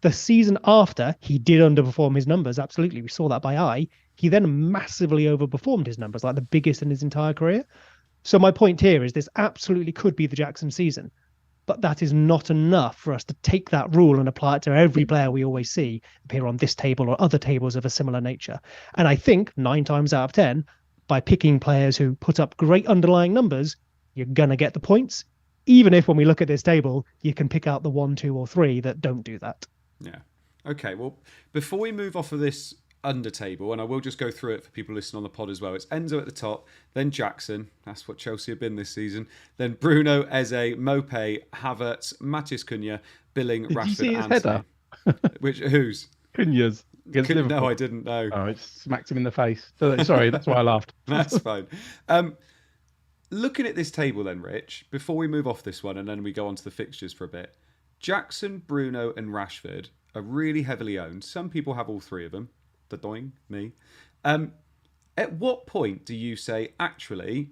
The season after, he did underperform his numbers. Absolutely. We saw that by eye. He then massively overperformed his numbers, like the biggest in his entire career. So my point here is this absolutely could be the Jackson season, but that is not enough for us to take that rule and apply it to every player we always see appear on this table or other tables of a similar nature. And I think 9 times out of 10, by picking players who put up great underlying numbers, you're going to get the points. Even if when we look at this table, you can pick out the 1, 2, or 3 that don't do that. Yeah. Okay, well, before we move off of this under table, and I will just go through it for people listening on the pod as well, it's Enzo at the top, then Jackson, that's what Chelsea have been this season, then Bruno, Eze, Mopé, Havertz, Matheus Cunha, Billing, Did Rashford, you see his Antony. header? Whose? Cunha's. No, I didn't know. Oh, it smacked him in the face. Sorry, that's why I laughed. That's fine. Looking at this table then, Rich, before we move off this one and then we go on to the fixtures for a bit, Jackson, Bruno and Rashford are really heavily owned. Some people have all 3 of them. The doing, me. At what point do you say, actually,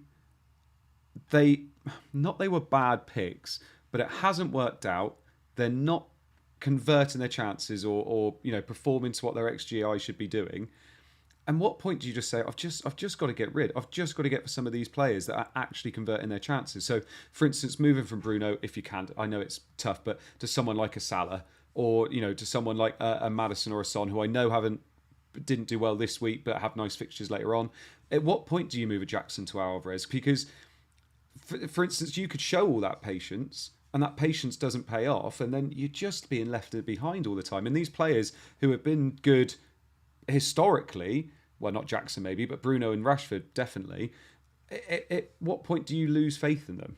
they were bad picks, but it hasn't worked out. They're not converting their chances or performing to what their XGI should be doing. And what point do you just say, I've just got to get rid. I've just got to get for some of these players that are actually converting their chances. So, for instance, moving from Bruno, if you can, I know it's tough, but to someone like a Salah or, to someone like a Maddison or a Son, who I know didn't do well this week, but have nice fixtures later on. At what point do you move a Jackson to Alvarez? Because, for instance, you could show all that patience, and that patience doesn't pay off, and then you're just being left behind all the time. And these players who have been good historically, well, not Jackson maybe, but Bruno and Rashford definitely, at what point do you lose faith in them?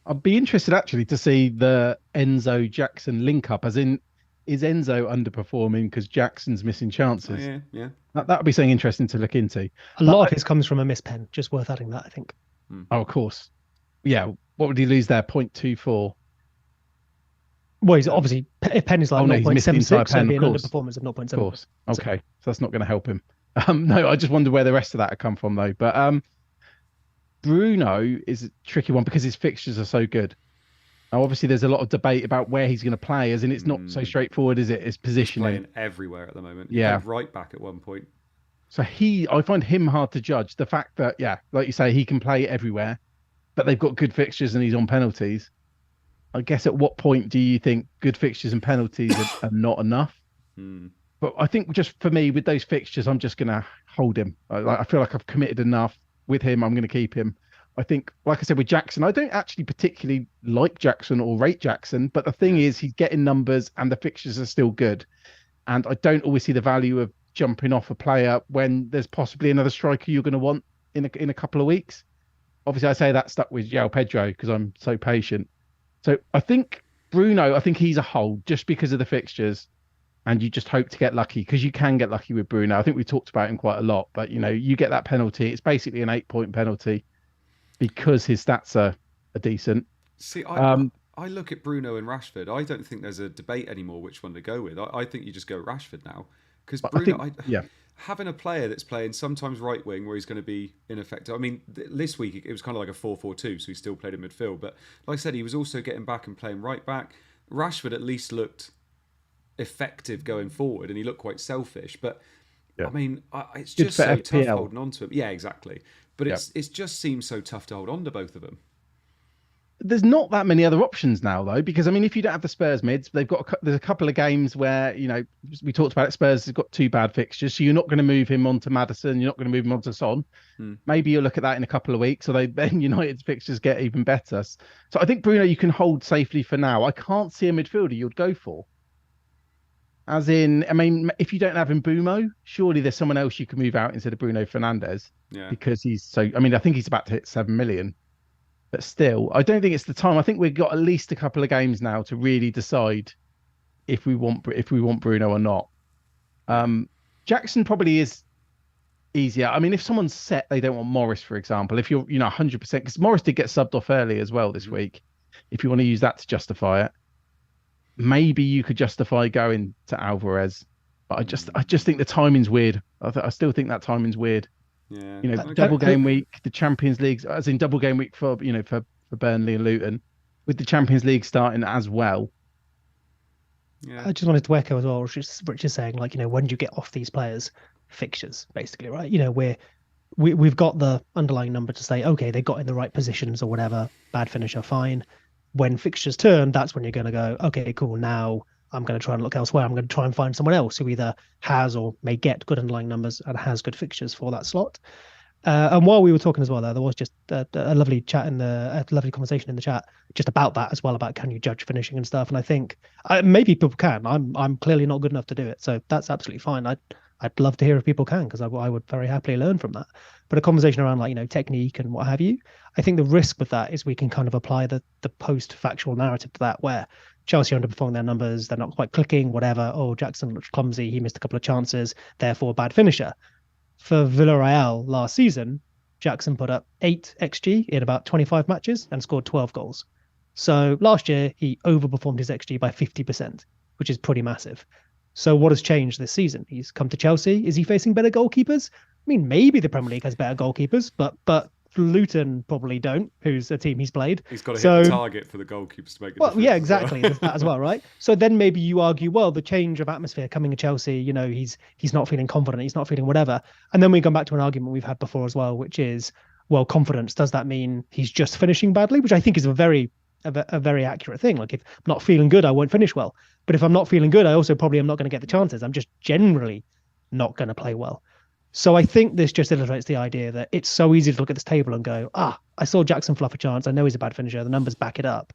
I'd be interested actually to see the Enzo Jackson link up, as in, is Enzo underperforming because Jackson's missing chances? Oh, yeah. That would be something interesting to look into. A lot of his comes from a mispen. Just worth adding that, I think. Oh, of course. Yeah. What would he lose there? 0.24. Well, he's obviously, if pen is like he's missed the entire 0.76, so pen, it'd be of an course. underperformance of 0.7. Of course. Okay. So that's not going to help him. No, I just wonder where the rest of that had come from, though. But Bruno is a tricky one because his fixtures are so good. Now, obviously, there's a lot of debate about where he's going to play, as in it's not so straightforward, is it? His positioning. He's playing everywhere at the moment. Yeah. He played right back at one point. So I find him hard to judge. The fact that, like you say, he can play everywhere, but they've got good fixtures and he's on penalties. I guess at what point do you think good fixtures and penalties are not enough? Hmm. But I think just for me, with those fixtures, I'm just going to hold him. I feel like I've committed enough with him. I'm going to keep him. I think, like I said, with Jackson, I don't actually particularly like Jackson or rate Jackson. But the thing is, he's getting numbers and the fixtures are still good. And I don't always see the value of jumping off a player when there's possibly another striker you're going to want in a couple of weeks. Obviously, I say that stuck with João Pedro because I'm so patient. So I think Bruno, I think he's a hold just because of the fixtures, and you just hope to get lucky because you can get lucky with Bruno. I think we talked about him quite a lot, but you get that penalty. It's basically an 8-point penalty because his stats are decent. See, I look at Bruno and Rashford. I don't think there's a debate anymore which one to go with. I think you just go Rashford now because Bruno. Having a player that's playing sometimes right wing where he's going to be ineffective. I mean, this week it was kind of like a 4-4-2, so he still played in midfield. But like I said, he was also getting back and playing right back. Rashford at least looked effective going forward, and he looked quite selfish. But I mean, it's just so tough holding on to him. Yeah, exactly. But it's just seems so tough to hold on to both of them. There's not that many other options now, though, because I mean, if you don't have the Spurs mids, there's a couple of games where we talked about it. Spurs has got 2 bad fixtures, so you're not going to move him onto Maddison, you're not going to move him onto Son. Maybe you'll look at that in a couple of weeks, so then United's fixtures get even better. So I think Bruno you can hold safely for now. I can't see a midfielder you'd go for. As in, I mean, if you don't have Mbumo, surely there's someone else you can move out instead of Bruno Fernandes because he's so. I mean, I think he's about to hit 7 million. But still, I don't think it's the time. I think we've got at least a couple of games now to really decide if we want Bruno or not. Jackson probably is easier. I mean, if someone's set, they don't want Morris, for example. If you're 100%, because Morris did get subbed off early as well this week. If you want to use that to justify it, maybe you could justify going to Alvarez. But I just think the timing's weird. I still think that timing's weird. Yeah, double game week, the Champions League, as in double game week for Burnley and Luton, with the Champions League starting as well. Yeah. I just wanted to echo as well, Rich is saying, like, when do you get off these players' fixtures, basically, right? We've got the underlying number to say, okay, they got in the right positions or whatever, bad finisher, fine. When fixtures turn, that's when you're going to go, okay, cool, now I'm going to try and look elsewhere. I'm going to try and find someone else who either has or may get good underlying numbers and has good fixtures for that slot. And while we were talking as well, there was just a lovely chat a lovely conversation in the chat just about that as well, about can you judge finishing and stuff. And I think maybe people can. I'm clearly not good enough to do it, so that's absolutely fine. I'd love to hear if people can, because I would very happily learn from that. But a conversation around technique and what have you, I think the risk with that is we can kind of apply the post-factual narrative to that, where Chelsea underperforming their numbers, they're not quite clicking, whatever. Oh, Jackson looked clumsy, he missed a couple of chances, therefore bad finisher. For Villarreal last season, Jackson put up 8 XG in about 25 matches and scored 12 goals. So last year, he overperformed his XG by 50%, which is pretty massive. So what has changed this season? He's come to Chelsea. Is he facing better goalkeepers? I mean, maybe the Premier League has better goalkeepers, but Luton probably don't, who's a team he's played. He's got to hit the target for the goalkeepers to make a difference. Yeah, exactly. There's that as well, right? So then maybe you argue, well, the change of atmosphere coming to Chelsea, he's not feeling confident, he's not feeling whatever. And then we come back to an argument we've had before as well, which is, well, confidence, does that mean he's just finishing badly? Which I think is a very accurate thing. Like, if I'm not feeling good, I won't finish well. But if I'm not feeling good, I also probably am not going to get the chances. I'm just generally not going to play well. So I think this just illustrates the idea that it's so easy to look at this table and go, I saw Jackson fluff a chance. I know he's a bad finisher. The numbers back it up.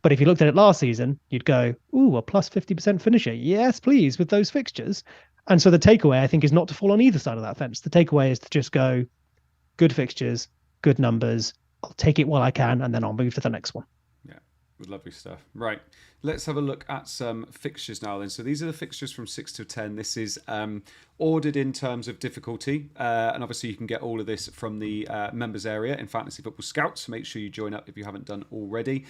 But if you looked at it last season, you'd go, ooh, a plus 50% finisher. Yes, please, with those fixtures. And so the takeaway, I think, is not to fall on either side of that fence. The takeaway is to just go, good fixtures, good numbers. I'll take it while I can, and then I'll move to the next one. Lovely stuff. Right, let's have a look at some fixtures now then. So these are the fixtures from 6 to 10. This is ordered in terms of difficulty, and obviously you can get all of this from the members area in Fantasy Football Scouts, so make sure you join up if you haven't done already.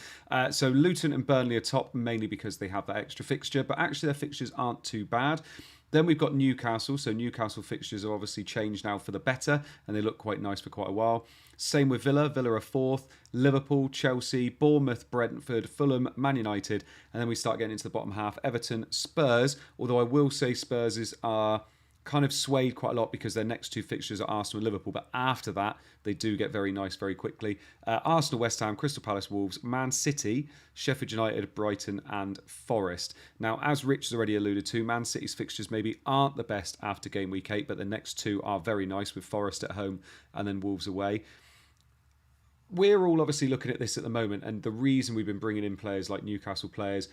So Luton and Burnley are top, mainly because they have that extra fixture, but actually their fixtures aren't too bad. Then we've got Newcastle. So Newcastle fixtures are obviously changed now for the better, and they look quite nice for quite a while. Same with Villa. Villa are 4th. Liverpool, Chelsea, Bournemouth, Brentford, Fulham, Man United. And then we start getting into the bottom half. Everton, Spurs. Although I will say Spurs are kind of swayed quite a lot because their next two fixtures are Arsenal and Liverpool, but after that they do get very nice very quickly. Arsenal, West Ham, Crystal Palace, Wolves, Man City, Sheffield United, Brighton and Forest. Now, as Rich has already alluded to, Man City's fixtures maybe aren't the best after game week 8, but the next two are very nice, with Forest at home and then Wolves away. We're all obviously looking at this at the moment, and the reason we've been bringing in players like Newcastle players,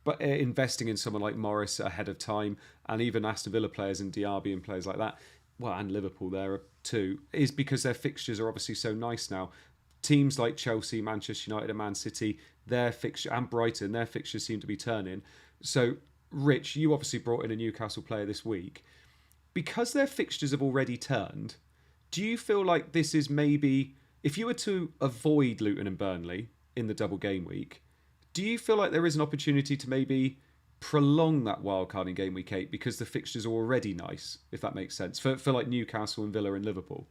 but investing in someone like Morris ahead of time, and even Aston Villa players and Diaby and players like that, well, and Liverpool there too, is because their fixtures are obviously so nice now. Teams like Chelsea, Manchester United and Man City, their fixture, and Brighton, their fixtures seem to be turning. So, Rich, you obviously brought in a Newcastle player this week. Because their fixtures have already turned, do you feel like this is maybe, if you were to avoid Luton and Burnley in the double game week, do you feel like there is an opportunity to maybe prolong that wildcard in game week 8 because the fixtures are already nice, if that makes sense, for like Newcastle and Villa and Liverpool?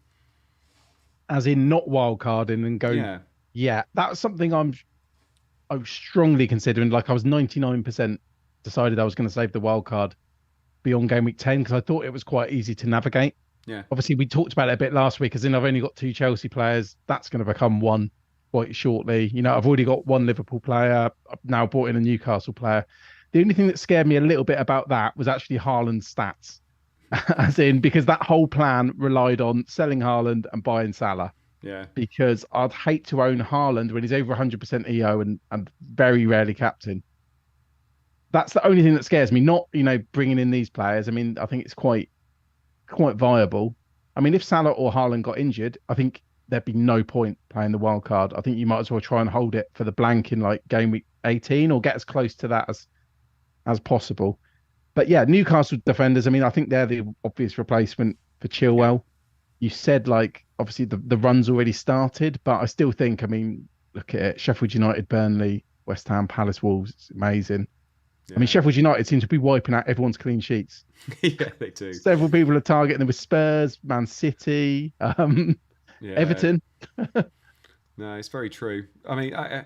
As in not wildcarding and go, yeah, that's something I was strongly considering. Like I was 99% decided I was going to save the wildcard beyond game week 10 because I thought it was quite easy to navigate. Yeah. Obviously, we talked about it a bit last week, as in I've only got 2 Chelsea players. That's going to become 1 quite shortly. You know, I've already got 1 Liverpool player. I've now brought in a Newcastle player. The only thing that scared me a little bit about that was actually Haaland's stats. As in, because that whole plan relied on selling Haaland and buying Salah. Yeah. Because I'd hate to own Haaland when he's over 100% EO and very rarely captain. That's the only thing that scares me, not, you know, bringing in these players. I mean, I think it's quite viable. I mean, if Salah or Haaland got injured, I think there'd be no point playing the wild card. I think you might as well try and hold it for the blank in like game week 18 or get as close to that as possible. But yeah, Newcastle defenders, I mean, I think they're the obvious replacement for Chilwell. You said, like, obviously the run's already started, but I still think, I mean, look at it. Sheffield United, Burnley, West Ham, Palace, Wolves. It's amazing. Yeah. I mean, Sheffield United seem to be wiping out everyone's clean sheets. Yeah, they do. Several people are targeting them with Spurs, Man City, Everton. No, it's very true. I mean,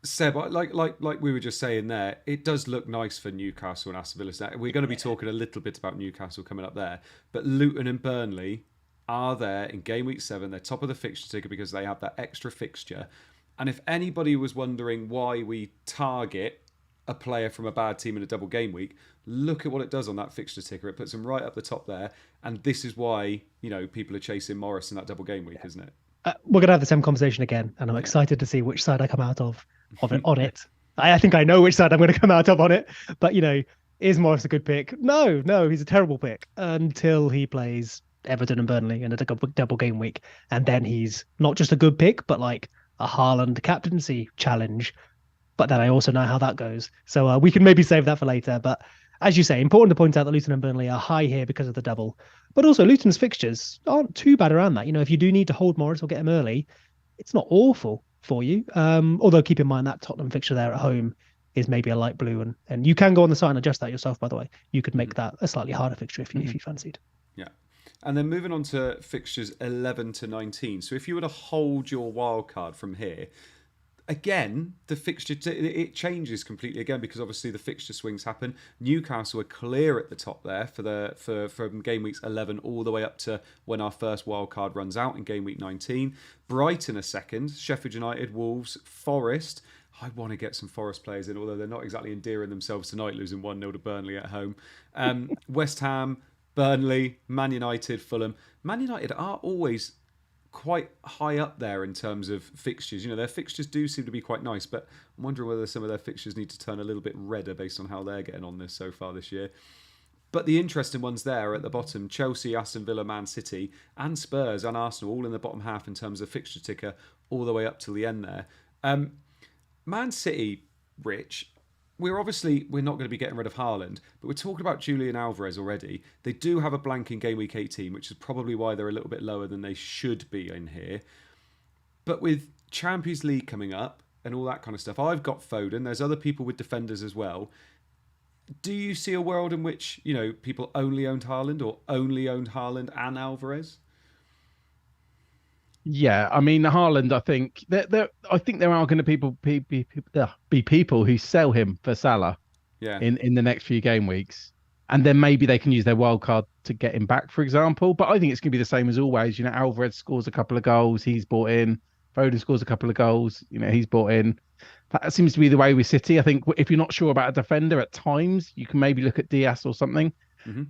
Seb, like we were just saying there, it does look nice for Newcastle and Aston Villa. We're going to be talking a little bit about Newcastle coming up there, but Luton and Burnley are there in game week 7. They're top of the fixture ticker because they have that extra fixture. And if anybody was wondering why we target a player from a bad team in a double game week, look at what it does on that fixture ticker. It puts them right up the top there. And this is why, you know, people are chasing Morris in that double game week, isn't it? We're going to have the same conversation again. And I'm excited to see which side I come out of it on it. I think I know which side I'm going to come out of on it. But, you know, is Morris a good pick? No, he's a terrible pick until he plays Everton and Burnley in a double game week. And then he's not just a good pick, but like a Haaland captaincy challenge. But then I also know how that goes. So we can maybe save that for later. But as you say, important to point out that Luton and Burnley are high here because of the double. But also Luton's fixtures aren't too bad around that. You know, if you do need to hold Morris or get him early, it's not awful for you. Although keep in mind that Tottenham fixture there at home is maybe a light blue. And you can go on the site and adjust that yourself, by the way. You could make that a slightly harder fixture if you fancied. Yeah. And then moving on to fixtures 11 to 19. So if you were to hold your wild card from here, again, the fixture, it changes completely again because obviously the fixture swings happen. Newcastle are clear at the top there from game weeks 11 all the way up to when our first wild card runs out in game week 19. Brighton are second, Sheffield United, Wolves, Forest. I want to get some Forest players in, although they're not exactly endearing themselves tonight, losing 1-0 to Burnley at home. West Ham, Burnley, Man United, Fulham. Man United are always quite high up there in terms of fixtures. You know, their fixtures do seem to be quite nice, but I'm wondering whether some of their fixtures need to turn a little bit redder based on how they're getting on this so far this year. But the interesting ones there at the bottom, Chelsea, Aston Villa, Man City, and Spurs and Arsenal, all in the bottom half in terms of fixture ticker, all the way up till the end there. Man City, Rich, we're not going to be getting rid of Haaland, but we're talking about Julian Alvarez already. They do have a blank in game week 18, which is probably why they're a little bit lower than they should be in here. But with Champions League coming up and all that kind of stuff, I've got Foden. There's other people with defenders as well. Do you see a world in which, you know, people only owned Haaland or only owned Haaland and Alvarez? Yeah, I mean Haaland. I think there are going to be people who sell him for Salah. Yeah. In the next few game weeks, and then maybe they can use their wild card to get him back, for example. But I think it's going to be the same as always. Alvarez scores a couple of goals, he's bought in. Foden scores a couple of goals, he's bought in. That seems to be the way with City. I think if you're not sure about a defender at times, you can maybe look at Diaz or something. Mm-hmm.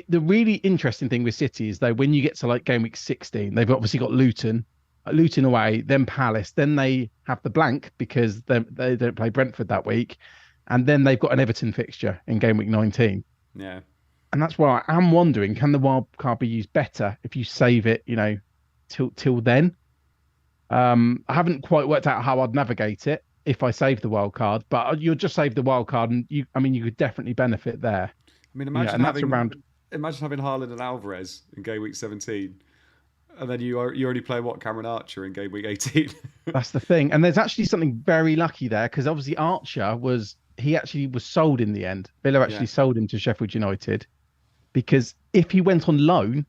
The really interesting thing with City is, though, when you get to like game week 16, they've obviously got Luton away, then Palace, then they have the blank because they don't play Brentford that week. And then they've got an Everton fixture in game week 19. Yeah. And that's why I am wondering, can the wild card be used better if you save it, till then? I haven't quite worked out how I'd navigate it if I save the wild card, but you'll just save the wild card, and you could definitely benefit there. I mean, imagine having Haaland and Alvarez in game week 17, and then you already play Cameron Archer in game week 18. That's the thing, and there's actually something very lucky there, because obviously Archer was sold in the end. Villa actually sold him to Sheffield United, because if he went on loan,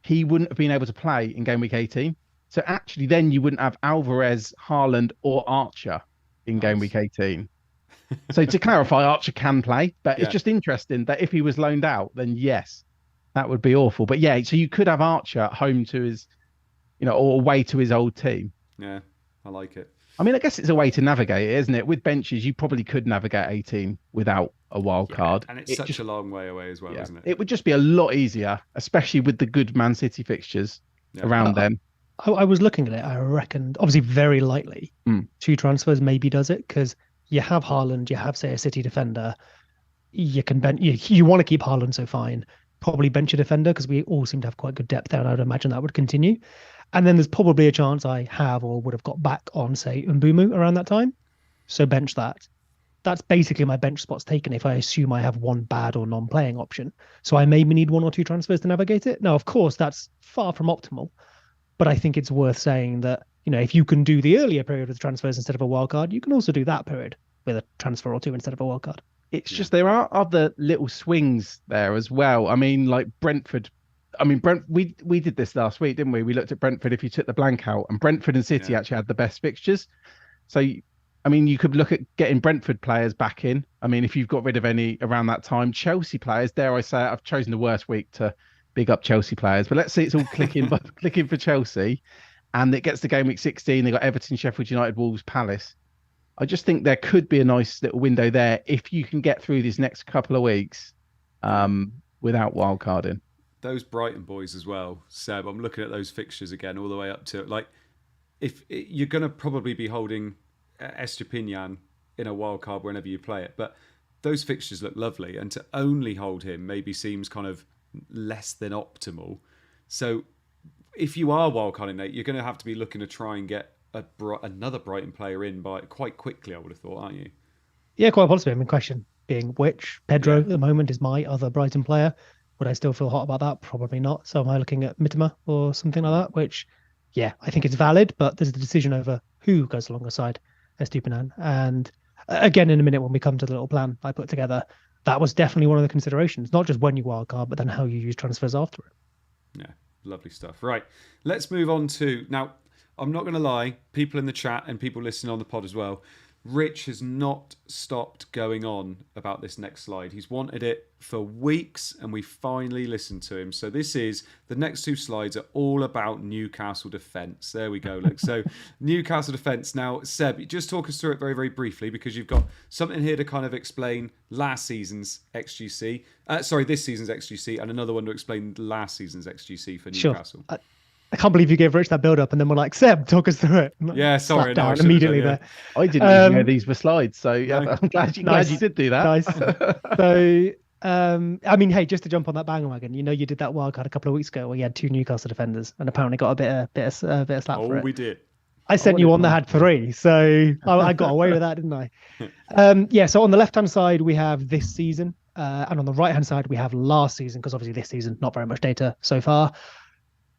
he wouldn't have been able to play in game week 18. So actually, then you wouldn't have Alvarez, Haaland, or Archer in game week 18. So to clarify, Archer can play, but it's just interesting that if he was loaned out, then yes, that would be awful. But yeah, so you could have Archer home to his, or away to his old team. Yeah, I like it. I mean, I guess it's a way to navigate it, isn't it? With benches, you probably could navigate 18 without a wild card. And it's such a long way away as well, isn't it? It would just be a lot easier, especially with the good Man City fixtures around them. I was looking at it. I reckoned, obviously, very lightly, 2 transfers maybe does it, because you have Haaland, you have, say, a City defender. You can bench. You want to keep Haaland, so fine. Probably bench a defender, because we all seem to have quite good depth there, and I would imagine that would continue. And then there's probably a chance I have or would have got back on, say, Mbumu around that time. So bench that. That's basically my bench spots taken if I assume I have one bad or non-playing option. So I maybe need 1 or 2 transfers to navigate it. Now, of course, that's far from optimal. But I think it's worth saying that, if you can do the earlier period with transfers instead of a wild card, you can also do that period with a transfer or 2 instead of a wild card. It's just there are other little swings there as well. I mean, like Brentford. We did this last week, didn't we? We looked at Brentford if you took the blank out, and Brentford and City actually had the best fixtures. So, you could look at getting Brentford players back in. If you've got rid of any around that time, Chelsea players, dare I say it, I've chosen the worst week to big up Chelsea players, but let's see, it's all clicking for Chelsea, and it gets to game week 16. They got Everton, Sheffield United, Wolves, Palace. I just think there could be a nice little window there if you can get through these next couple of weeks without wildcarding. Those Brighton boys as well, Seb. I'm looking at those fixtures again, all the way up to if you're going to probably be holding Estepinian in a wildcard whenever you play it, but those fixtures look lovely, and to only hold him maybe seems kind of less than optimal. So if you are wildcarding, Nate, you're going to have to be looking to try and get another Brighton player in by quite quickly, I would have thought, aren't you? Yeah, quite possibly. Question being which. Pedro at the moment is my other Brighton player. Would I still feel hot about that? Probably not. So am I looking at Mitoma or something like that? Which, I think it's valid, but there's a decision over who goes alongside Estupiñán. And again, in a minute when we come to the little plan I put together, that was definitely one of the considerations. Not just when you wildcard, but then how you use transfers after it. Yeah, lovely stuff. Right, let's move on to... Now, I'm not going to lie, people in the chat and people listening on the pod as well, Rich has not stopped going on about this next slide. He's wanted it for weeks, and we finally listened to him. So the next 2 slides are all about Newcastle defence. There we go, look. So Newcastle defence. Now, Seb, just talk us through it very, very briefly, because you've got something here to kind of explain this season's XGC, and another one to explain last season's XGC for Newcastle. Sure. I can't believe you gave Rich that build up and then we're like, Seb, talk us through it. Yeah, sorry. No, immediately there. I didn't even know these were slides, so I'm glad you did do that. Nice. So, hey, just to jump on that bandwagon, you did that wildcard a couple of weeks ago where you had 2 Newcastle defenders and apparently got a bit of slap for it. Oh, we did. I sent you one that had 3, so I got away with that, didn't I? So on the left-hand side, we have this season, and on the right-hand side, we have last season, because obviously this season, not very much data so far.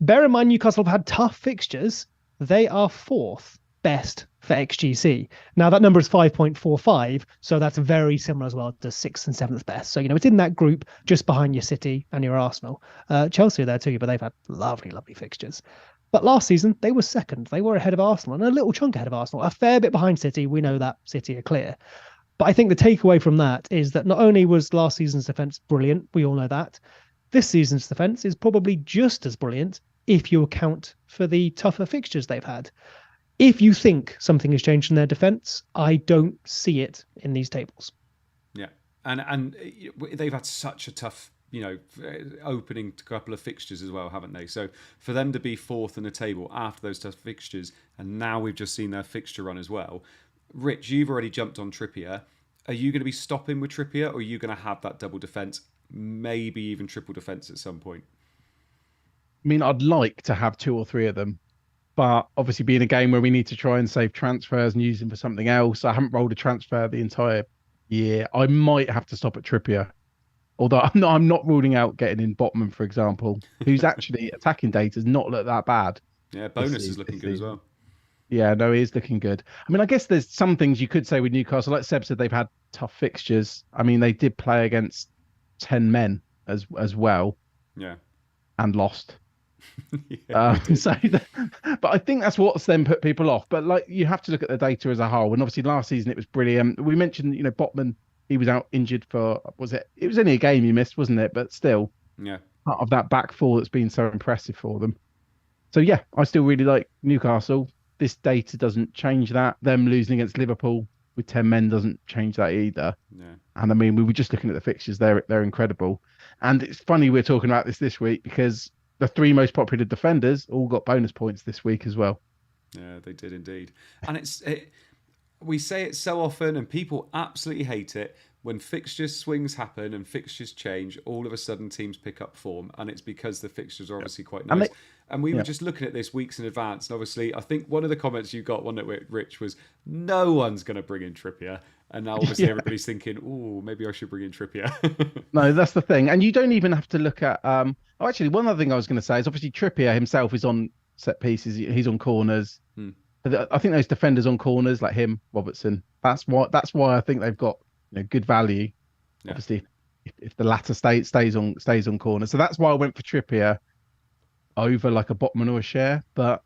Bear in mind, Newcastle have had tough fixtures. They are 4th best for XGC. Now, that number is 5.45, so that's very similar as well to 6th and 7th best. So, it's in that group just behind your City and your Arsenal. Chelsea are there too, but they've had lovely, lovely fixtures. But last season, they were 2nd. They were ahead of Arsenal, and a little chunk ahead of Arsenal. A fair bit behind City. We know that City are clear. But I think the takeaway from that is that not only was last season's defence brilliant, we all know that, This season's defence is probably just as brilliant if you account for the tougher fixtures they've had. If you think something has changed in their defence, I don't see it in these tables. Yeah, and they've had such a tough, opening couple of fixtures as well, haven't they? So for them to be fourth in the table after those tough fixtures, and now we've just seen their fixture run as well. Rich, you've already jumped on Trippier. Are you going to be stopping with Trippier, or are you going to have that double defence, maybe even triple defence at some point? I mean, I'd like to have 2 or 3 of them, but obviously being a game where we need to try and save transfers and use them for something else, I haven't rolled a transfer the entire year. I might have to stop at Trippier. Although I'm not ruling out getting in Botman, for example, who's actually attacking data has not looked that bad. Yeah, bonus is looking good as well. Yeah, no, he is looking good. I mean, I guess there's some things you could say with Newcastle. Like Seb said, they've had tough fixtures. I mean, they did play against 10 men as well. Yeah. And lost. Yeah, but I think that's what's then put people off. But like, you have to look at the data as a whole. And obviously last season it was brilliant. We mentioned, Botman, he was out injured for, it was only a game he missed, wasn't it? But still, yeah, part of that back four that's been so impressive for them. So yeah, I still really like Newcastle. This data doesn't change that. Them losing against Liverpool with 10 men doesn't change that either. yeah. And I mean, we were just looking at the fixtures. They're incredible. And it's funny we're talking about this week because the 3 most popular defenders all got bonus points this week as well. Yeah, they did indeed. And we say it so often and people absolutely hate it. When fixture swings happen and fixtures change, all of a sudden teams pick up form, and it's because the fixtures are obviously quite nice. And we were just looking at this weeks in advance, and obviously I think one of the comments you got, one that Rich, was no one's going to bring in Trippier. And now obviously everybody's thinking, oh, maybe I should bring in Trippier. No, that's the thing. And you don't even have to look at... actually, one other thing I was going to say is obviously Trippier himself is on set pieces. He's on corners. I think those defenders on corners, like him, Robertson, that's why I think they've got good value. Yeah. Obviously, if the latter stays on corner. So that's why I went for Trippier over like a Botman or a Share. But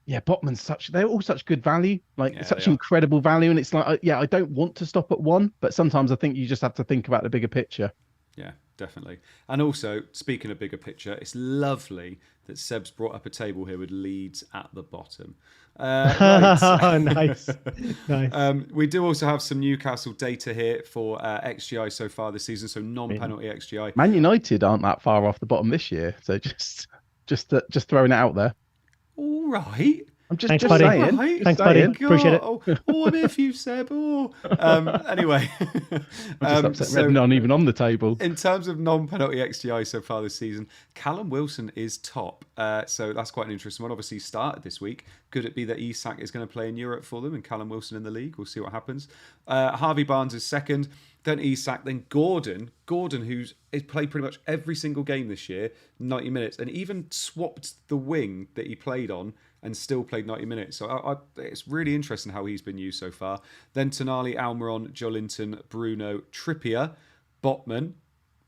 yeah, Botman's they're all such good value, such incredible value. And it's like, I don't want to stop at one, but sometimes I think you just have to think about the bigger picture. Yeah, definitely. And also, speaking of bigger picture, it's lovely that Seb's brought up a table here with Leeds at the bottom. Right. Nice. We do also have some Newcastle data here for XGI so far this season, so non-penalty XGI. Man United aren't that far off the bottom this year, so just throwing it out there. All right. I'm just Thanks, just buddy. saying. Thanks, just buddy. saying. Appreciate it. I'm here for you, Seb. Anyway. I'm just upset Redden aren't even on the table. In terms of non-penalty XGI so far this season, Callum Wilson is top. So that's quite an interesting one. Obviously, he started this week. Could it be that Isak is going to play in Europe for them and Callum Wilson in the league? We'll see what happens. Harvey Barnes is second. Then Isak. Then Gordon, who's played pretty much every single game this year, 90 minutes, and even swapped the wing that he played on and still played 90 minutes. So it's really interesting how he's been used so far. Then Tonali, Almiron, Jolinton, Bruno, Trippier, Botman.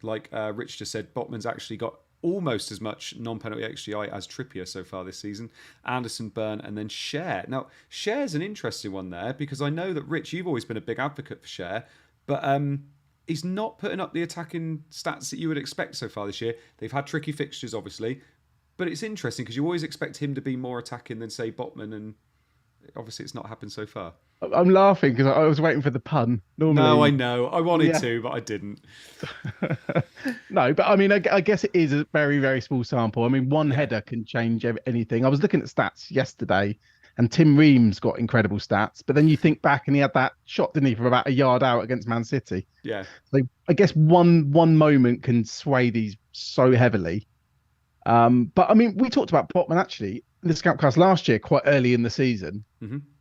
Like Rich just said, Botman's actually got almost as much non-penalty XGI as Trippier so far this season. Anderson, Burn, and then Share. Now, Share's an interesting one there because I know that, Rich, you've always been a big advocate for Share, but he's not putting up the attacking stats that you would expect so far this year. They've had tricky fixtures, obviously, but it's interesting because you always expect him to be more attacking than, say, Botman, and obviously it's not happened so far. I'm laughing because I was waiting for the pun. Normally... No, I know. I wanted to, but I didn't. No, but I mean, I guess it is a very, very small sample. I mean, one header can change anything. I was looking at stats yesterday, and Tim Reams got incredible stats. But then you think back, and he had that shot, didn't he, from about a yard out against Man City? Yeah. So I guess one moment can sway these so heavily. But I mean, we talked about Botman actually in the Scoutcast last year, quite early in the season,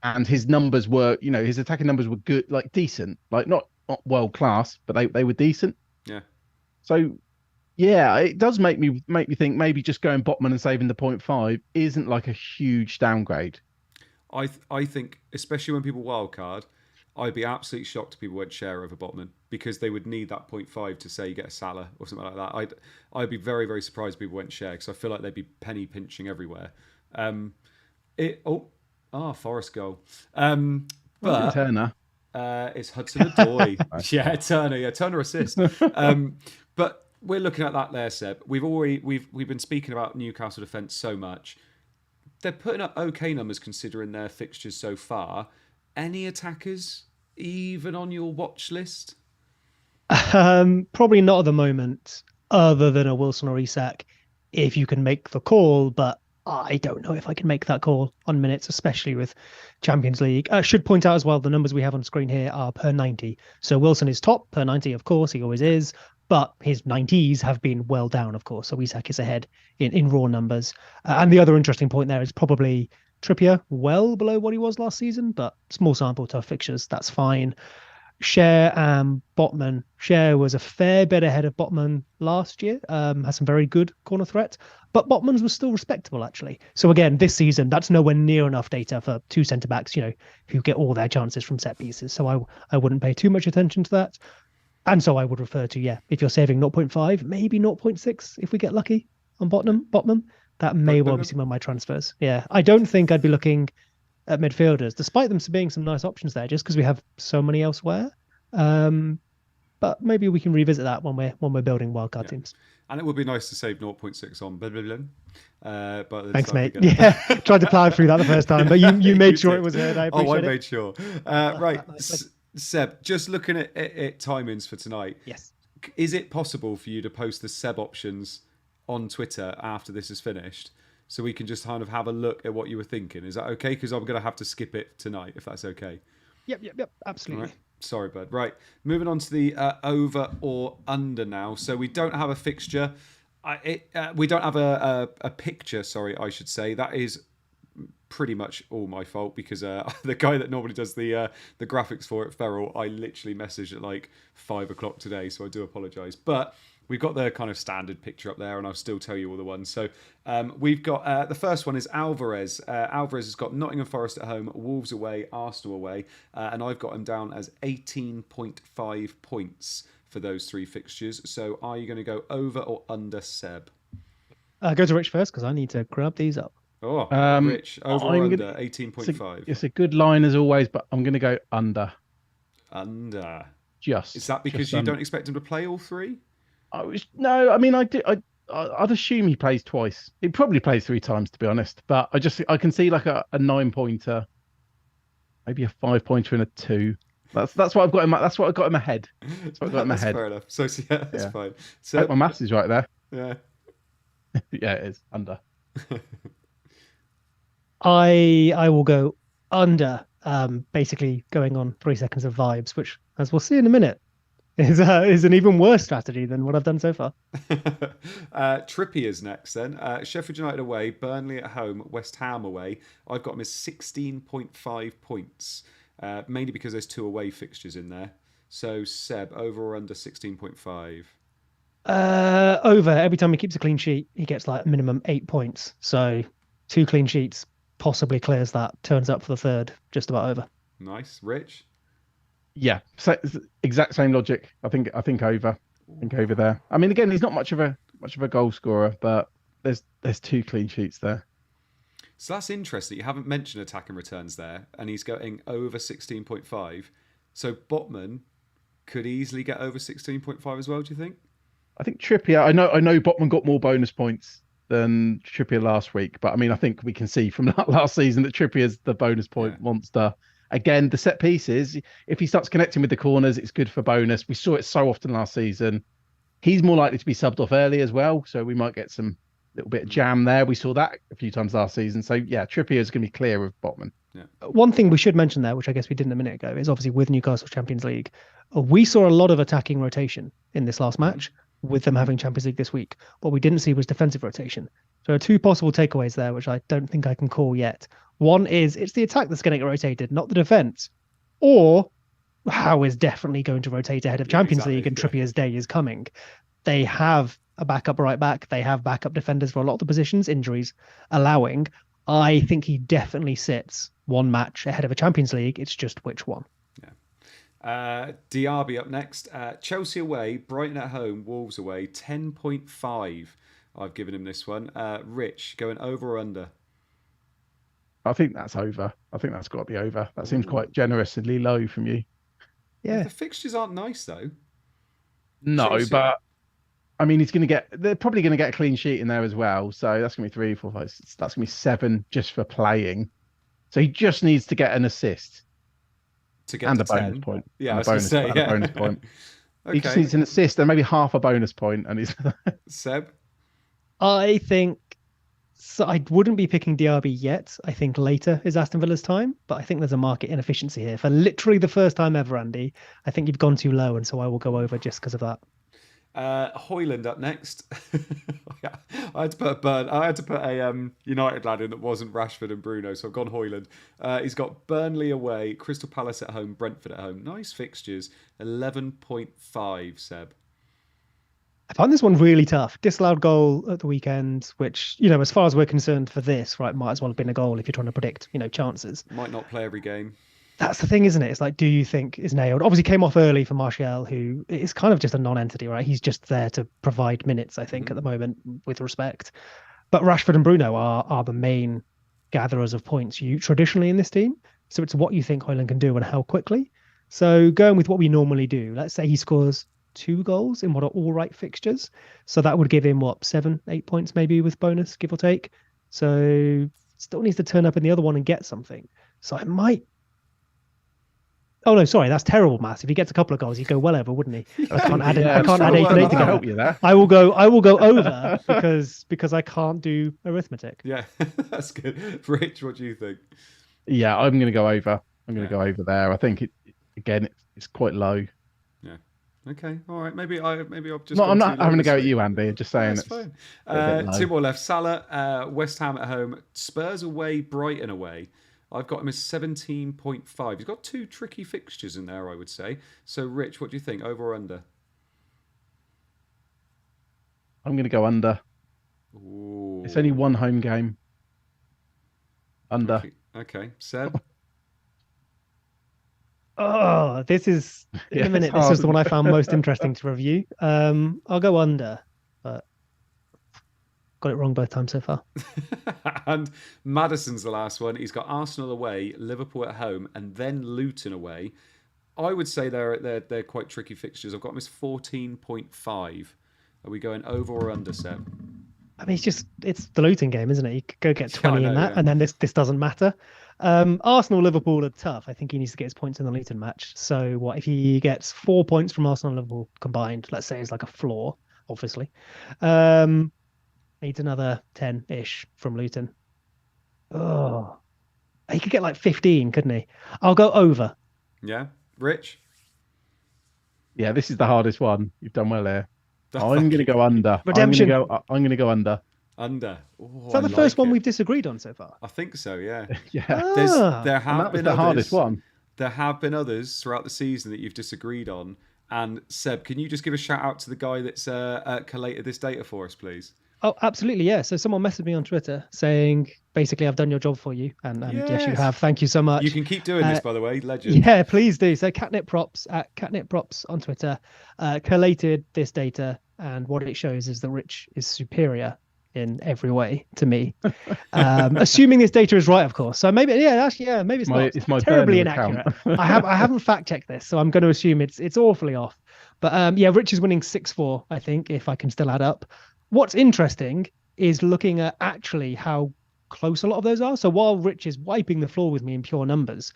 and his numbers were, his attacking numbers were good, like decent, like not world class, but they were decent. Yeah. So, yeah, it does make me think maybe just going Botman and saving the 0.5 isn't like a huge downgrade. I think, especially when people wildcard, I'd be absolutely shocked if people went Share over Botman because they would need that 0.5 to say you get a Salah or something like that. I'd be very, very surprised if people went Share because I feel like they'd be penny pinching everywhere. Forest goal. But Turner. It's Hudson-Odoi. Yeah, Turner assist. But we're looking at that there, Seb. We've been speaking about Newcastle defence so much. They're putting up okay numbers considering their fixtures so far. Any attackers even on your watch list? Probably not at the moment, other than a Wilson or Isak, if you can make the call. But I don't know if I can make that call on minutes, especially with Champions League. I should point out as well, the numbers we have on screen here are per 90. So Wilson is top per 90, of course, he always is. But his 90s have been well down, of course. So Isak is ahead in raw numbers. And the other interesting point there is probably Trippier, well below what he was last season, but small sample, tough fixtures. That's fine. Cher and Botman. Cher was a fair bit ahead of Botman last year. Has some very good corner threat, but Botman's was still respectable actually. So again, this season, that's nowhere near enough data for two centre backs, who get all their chances from set pieces. So I wouldn't pay too much attention to that. And so I would refer to, if you're saving 0.5, maybe 0.6 if we get lucky on Botman. That may well be some of my transfers. Yeah, I don't think I'd be looking at midfielders, despite them being some nice options there, just because we have so many elsewhere. But maybe we can revisit that when we're building wildcard teams. And it would be nice to save 0.6 on blah, blah, blah. But thanks, mate. Yeah, tried to plow through that the first time, but you made sure it was heard. I appreciate it. I made sure. Right, Seb, just looking at timings for tonight. Yes. Is it possible for you to post the Seb options on Twitter after this is finished, so we can just kind of have a look at what you were thinking? Is that okay? Because I'm going to have to skip it tonight, if that's okay. Yep. Absolutely. Right. Sorry, bud. Right. Moving on to the over or under now. So we don't have a fixture. We don't have a picture, sorry, I should say. That is pretty much all my fault because the guy that normally does the graphics for it, Ferrell, I literally messaged at like 5 o'clock today, so I do apologise. But we've got the kind of standard picture up there, and I'll still tell you all the ones. So we've got the first one is Alvarez. Alvarez has got Nottingham Forest at home, Wolves away, Arsenal away, and I've got him down as 18.5 points for those three fixtures. So are you going to go over or under, Seb? Go to Rich first because I need to grab these up. Oh, Rich, over or under 18.5? It's a good line as always, but I'm going to go under. Under. Is that because you don't expect him to play all three? I'd assume he plays twice. He probably plays 3 times, to be honest. But I can see like a 9-pointer, maybe a 5-pointer and a 2. That's what I've got in my. That's what I got in my head. That's what I got in my head. Fair enough. So yeah, that's fine. So I hope my maths is right there. Yeah. Yeah, it is under. I will go under. Basically going on 3 seconds of vibes, which, as we'll see in a minute, is an even worse strategy than what I've done so far. Trippier's next then. Sheffield United away, Burnley at home, West Ham away. I've got him as 16.5 points, mainly because there's 2 away fixtures in there. So Seb, over or under 16.5? Over. Every time he keeps a clean sheet, he gets like minimum 8 points. So 2 clean sheets possibly clears that. Turns up for the third, just about over. Nice. Rich? Yeah, so exact same logic. I think over. I think over there. I mean, again, he's not much of a goal scorer, but there's 2 clean sheets there. So that's interesting. You haven't mentioned attack and returns there, and he's going over 16.5. So Botman could easily get over 16.5 as well. Do you think? I think Trippier. I know Botman got more bonus points than Trippier last week, but I mean, I think we can see from last season that Trippier's the bonus point monster. Again, the set pieces, if he starts connecting with the corners, it's good for bonus. We saw it so often last season. He's more likely to be subbed off early as well, so we might get some little bit of jam there. We saw that a few times last season. So yeah, Trippier is going to be clear of Botman. Yeah. One thing we should mention there, which I guess we didn't a minute ago, is obviously with Newcastle Champions League, we saw a lot of attacking rotation in this last match with them having Champions League this week. What we didn't see was defensive rotation. So 2 possible takeaways there, which I don't think I can call yet. One is it's the attack that's going to get rotated, not the defense. Or Howe is definitely going to rotate ahead of Champions League and Trippier's day is coming. They have a backup right back. They have backup defenders for a lot of the positions, injuries allowing. I think he definitely sits 1 match ahead of a Champions League. It's just which one. Yeah. Diaby up next. Chelsea away, Brighton at home, Wolves away, 10.5. I've given him this one. Rich, going over or under? I think that's over. I think that's got to be over. That seems quite generously low from you. Yeah. The fixtures aren't nice though. No, Chelsea. but I mean, they're probably going to get a clean sheet in there as well. So that's going to be 3, 4, 5, 6, that's going to be 7 just for playing. So he just needs to get an assist To get and to a bonus 10. point. Yeah, And I a was going to bonus, say, and yeah. a bonus point. He just Okay. needs an assist and maybe half a bonus point, and he's Seb? I think so. I wouldn't be picking DRB yet. I think later is Aston Villa's time, but I think there's a market inefficiency here for literally the first time ever, Andy. I think you've gone too low, and so I will go over just because of that. Hoyland up next. I had to put a United lad in that wasn't Rashford and Bruno, so I've gone Hoyland. He's got Burnley away, Crystal Palace at home, Brentford at home. Nice fixtures. 11.5, Seb. I find this one really tough. Disallowed goal at the weekend, which, as far as we're concerned for this, right, might as well have been a goal if you're trying to predict, chances. Might not play every game. That's the thing, isn't it? It's like, do you think is nailed? Obviously came off early for Martial, who is kind of just a non-entity, right? He's just there to provide minutes, I think, at the moment, with respect. But Rashford and Bruno are the main gatherers of points traditionally in this team. So it's what you think Højlund can do and how quickly. So going with what we normally do, let's say he scores 2 goals in what are all right fixtures. So that would give him 7, 8 points maybe with bonus, give or take. So still needs to turn up in the other one and get something. So I might. Oh no, sorry, that's terrible maths. If he gets a couple of goals, he'd go well over, wouldn't he? I can't add Yeah, I can't add 8 and 8 together. help you there. I will go over because I can't do arithmetic. Yeah, that's good. Rich, what do you think? Yeah, I'm going to go over. I'm going to go over there. I think it's quite low. Yeah. Okay. All right. Maybe I've just. No, I'm not too low having a this go at week. you, Andy. I'm just saying That's it's fine. a bit low. 2 more left. Salah, West Ham at home, Spurs away, Brighton away. I've got him as 17.5. He's got 2 tricky fixtures in there, I would say. So, Rich, what do you think? Over or under? I'm going to go under. Ooh. It's only one home game. Under. Okay. Seb? Oh, this is in a minute. This is the one I found most interesting to review. I'll go under, but got it wrong both times so far. And Maddison's the last one. He's got Arsenal away, Liverpool at home, and then Luton away. I would say they're quite tricky fixtures. I've got him as 14.5. Are we going over or under, Seb? I mean, it's the Luton game, isn't it? You could go get 20 in that, and then this doesn't matter. Arsenal, Liverpool are tough. I think he needs to get his points in the Luton match. So what if he gets 4 points from Arsenal and Liverpool combined? Let's say it's like a floor, obviously. Needs another 10-ish from Luton. Oh, he could get like 15, couldn't he? I'll go over. Yeah, Rich. Yeah, this is the hardest one. You've done well here. I'm going to go under. Redemption. I'm going to go under. Under. Oh, Is that the first one we've disagreed on so far? I think so. Yeah. Yeah. There have That was been the others. hardest one. There have been others throughout the season that you've disagreed on. And Seb, can you just give a shout out to the guy that's collated this data for us, please? Oh, absolutely, yeah. So someone messaged me on Twitter saying, basically, I've done your job for you. And yes, you have. Thank you so much. You can keep doing this, by the way. Legend. Yeah, please do. So Catnip Props at Catnip Props on Twitter collated this data. And what it shows is that Rich is superior in every way to me. Assuming this data is right, of course. So maybe, maybe it's not. It's my terribly Burnley inaccurate. account. I haven't fact checked this, so I'm going to assume it's awfully off. But Rich is winning 6-4, I think, if I can still add up. What's interesting is looking at actually how close a lot of those are. So while Rich is wiping the floor with me in pure numbers,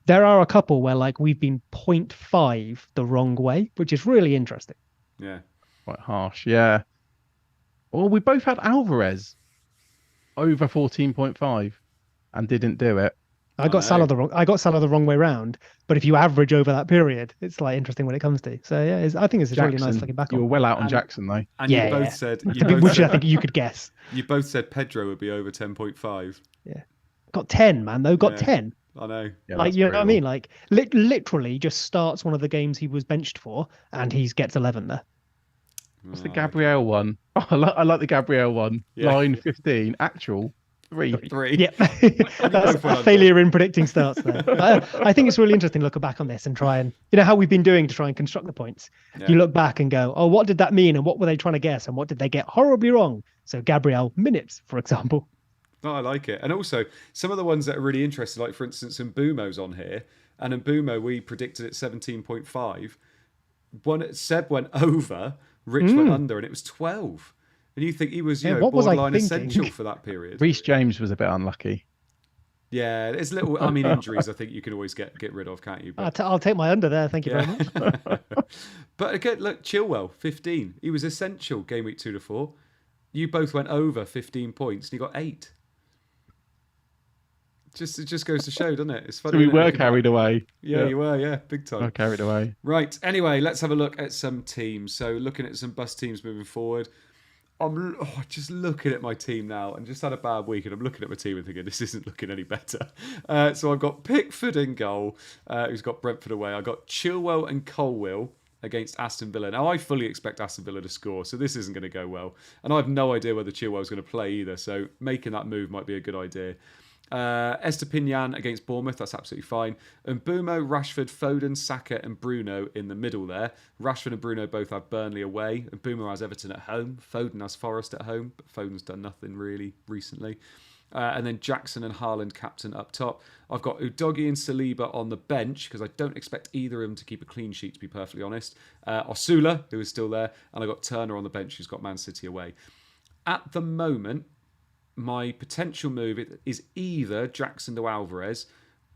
there are a couple where we've been 0.5 the wrong way, which is really interesting. Yeah. Quite harsh, yeah. Well, we both had Alvarez over 14.5 and didn't do it. I got Salah the wrong way round, but if you average over that period, it's interesting when it comes to. So yeah, I think it's really nice looking back on. You were well out on Jackson though. And you both said, which I think you could guess. You both said Pedro would be over 10.5. Yeah, got 10, man. Though got 10. I know. Yeah, you know what I mean? Literally just starts one of the games he was benched for, and he gets 11 there. What's the Gabriel one? Oh, I like the Gabriel one. Yeah. Line 15, actual 3. Yeah, that's a failure in predicting starts there. I think it's really interesting to look back on this and try and, how we've been doing to try and construct the points. Yeah. You look back and go, oh, what did that mean? And what were they trying to guess? And what did they get horribly wrong? So Gabriel minutes, for example. Oh, I like it. And also some of the ones that are really interesting, like for instance, Mbumo's on here. And Mbumo, we predicted at 17.5. Seb went over. Rich went under, and it was 12. And you think he was, what was I borderline thinking? essential for that period. Reece James was a bit unlucky. Yeah, there's little. I mean, injuries. I think you can always get rid of, can't you? But, I'll take my under there. Thank you very much. But again, look, Chilwell, 15. He was essential game week 2 to 4. You both went over 15 points, and you got 8. It just goes to show, doesn't it? It's funny. So we were carried away. Yeah, you were. Yeah, big time. We're carried away. Right. Anyway, let's have a look at some teams. So, looking at some bust teams moving forward. I'm just looking at my team now, and just had a bad week, and I'm looking at my team and thinking this isn't looking any better. So I've got Pickford in goal, who's got Brentford away. I've got Chilwell and Colwill against Aston Villa. Now, I fully expect Aston Villa to score, so this isn't going to go well. And I have no idea whether Chilwell's going to play either, so making that move might be a good idea. Estepinian against Bournemouth, that's absolutely fine. And Mbumo, Rashford, Foden, Saka and Bruno in the middle there. Rashford and Bruno both have Burnley away. And Mbumo has Everton at home. Foden has Forest at home, but Foden's done nothing really recently. And then Jackson and Haaland captain up top. I've got Udogie and Saliba on the bench because I don't expect either of them to keep a clean sheet, to be perfectly honest. Osula, who is still there. And I've got Turner on the bench, who's got Man City away. At the moment, my potential move is either Jackson to Alvarez,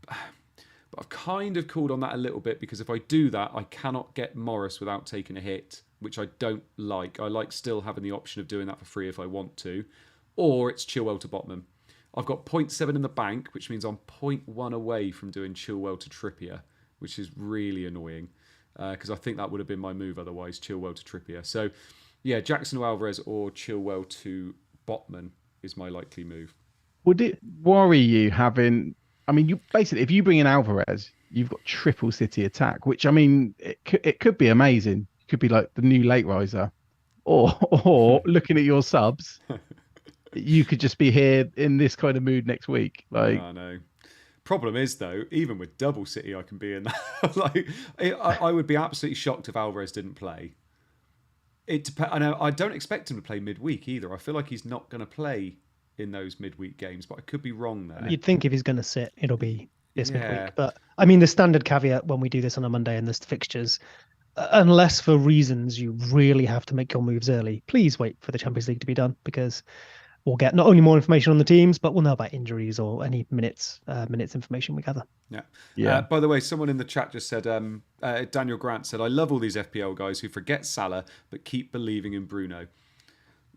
but I've kind of called on that a little bit because if I do that, I cannot get Morris without taking a hit, which I don't like. I like still having the option of doing that for free if I want to. Or it's Chilwell to Botman. I've got 0.7 in the bank, which means I'm 0.1 away from doing Chilwell to Trippier, which is really annoying because I think that would have been my move otherwise, Chilwell to Trippier. So, yeah, Jackson to Alvarez or Chilwell to Botman is my likely move. Would it worry you having? I mean, you basically, if you bring in Alvarez, you've got triple City attack, which I mean, it could be amazing. It could be like the new late riser, or looking at your subs, you could just be here in this kind of mood next week. Like, I know. Problem is though, even with double City, I can be in that. I would be absolutely shocked if Alvarez didn't play. I know I don't expect him to play midweek either. I feel like he's not going to play in those midweek games, but I could be wrong there. You'd think if he's going to sit, it'll be this midweek. But I mean, the standard caveat when we do this on a Monday and there's fixtures, unless for reasons you really have to make your moves early, please wait for the Champions League to be done because we'll get not only more information on the teams, but we'll know about injuries or any minutes information we gather. Yeah. By the way, someone in the chat just said, Daniel Grant said, I love all these FPL guys who forget Salah, but keep believing in Bruno.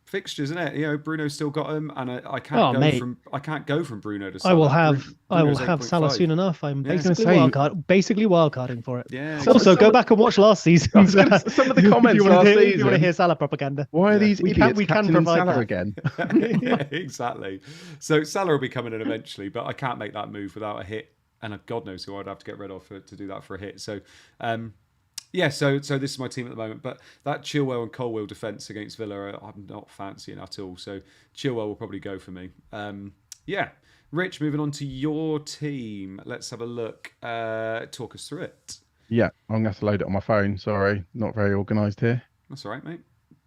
Fixtures, isn't it? Bruno's still got him, and I can't go from Bruno to Salah. I will have Salah soon enough. I'm basically wildcarding for it. Yeah. Also, go back and watch last season. Some of the comments last season. If you want to hear Salah propaganda. Why are these idiots captaining Salah again? Yeah, exactly. So Salah will be coming in eventually, but I can't make that move without a hit, and God knows who I'd have to get rid of to do that for a hit. So. So this is my team at the moment, but that Chilwell and Colwill defence against Villa, I'm not fancying at all. So Chilwell will probably go for me. Rich, moving on to your team. Let's have a look. Talk us through it. Yeah, I'm going to have to load it on my phone. Sorry, not very organised here. That's all right, mate.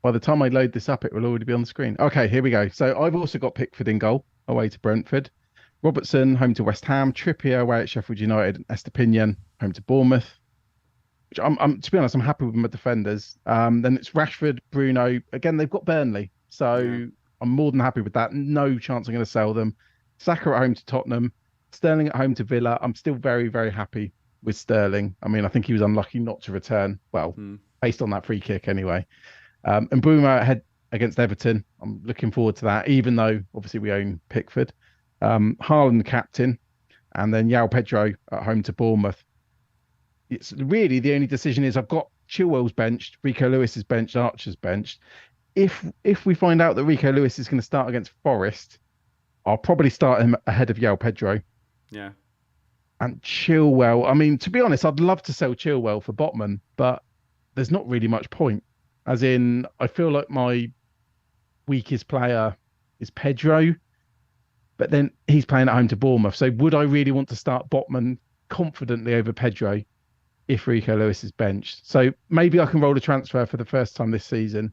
By the time I load this up, it will already be on the screen. Okay, here we go. So I've also got Pickford in goal, away to Brentford. Robertson, home to West Ham. Trippier, away at Sheffield United. And Estepinian, home to Bournemouth. Which I'm to be honest, I'm happy with my defenders. Then it's Rashford, Bruno. Again, they've got Burnley, so I'm more than happy with that. No chance I'm going to sell them. Saka at home to Tottenham, Sterling at home to Villa. I'm still very, very happy with Sterling. I mean, I think he was unlucky not to return. Well, based on that free kick anyway. And Mbumo ahead against Everton. I'm looking forward to that, even though obviously we own Pickford. Haaland captain, and then João Pedro at home to Bournemouth. It's really the only decision is I've got Chilwell's benched, Rico Lewis is benched, Archer's benched. If we find out that Rico Lewis is going to start against Forest, I'll probably start him ahead of João Pedro. Yeah. And Chilwell, I mean, to be honest, I'd love to sell Chilwell for Botman, but there's not really much point. As in, I feel like my weakest player is Pedro, but then he's playing at home to Bournemouth. So would I really want to start Botman confidently over Pedro if Rico Lewis is benched? So maybe I can roll a transfer for the first time this season.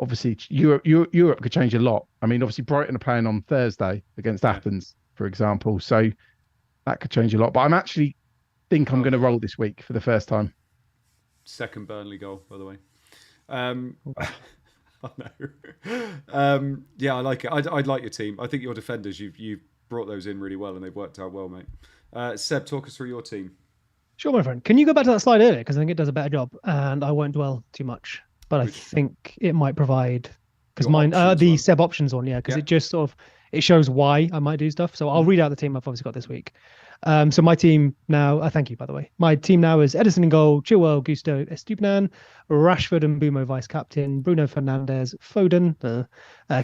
Obviously, Europe could change a lot. I mean, obviously, Brighton are playing on Thursday against Athens, for example. So that could change a lot. But I'm actually think I'm going to roll this week for the first time. Second Burnley goal, by the way. I know. Yeah, I like it. I'd like your team. I think your defenders, you've brought those in really well, and they've worked out well, mate. Seb, talk us through your team. Sure, my friend. Can you go back to that slide earlier? Because I think it does a better job, and I won't dwell too much. But I think it might provide because Your mine, options the one. Seb options one, yeah, because Yeah. it just sort of it shows why I might do stuff. So I'll read out the team I've obviously got this week. So my team now, thank you by the way. My team now is Edison in goal, Chilwell, Gusto, Estupinan, Rashford and Bumo vice captain, Bruno Fernandes, Foden,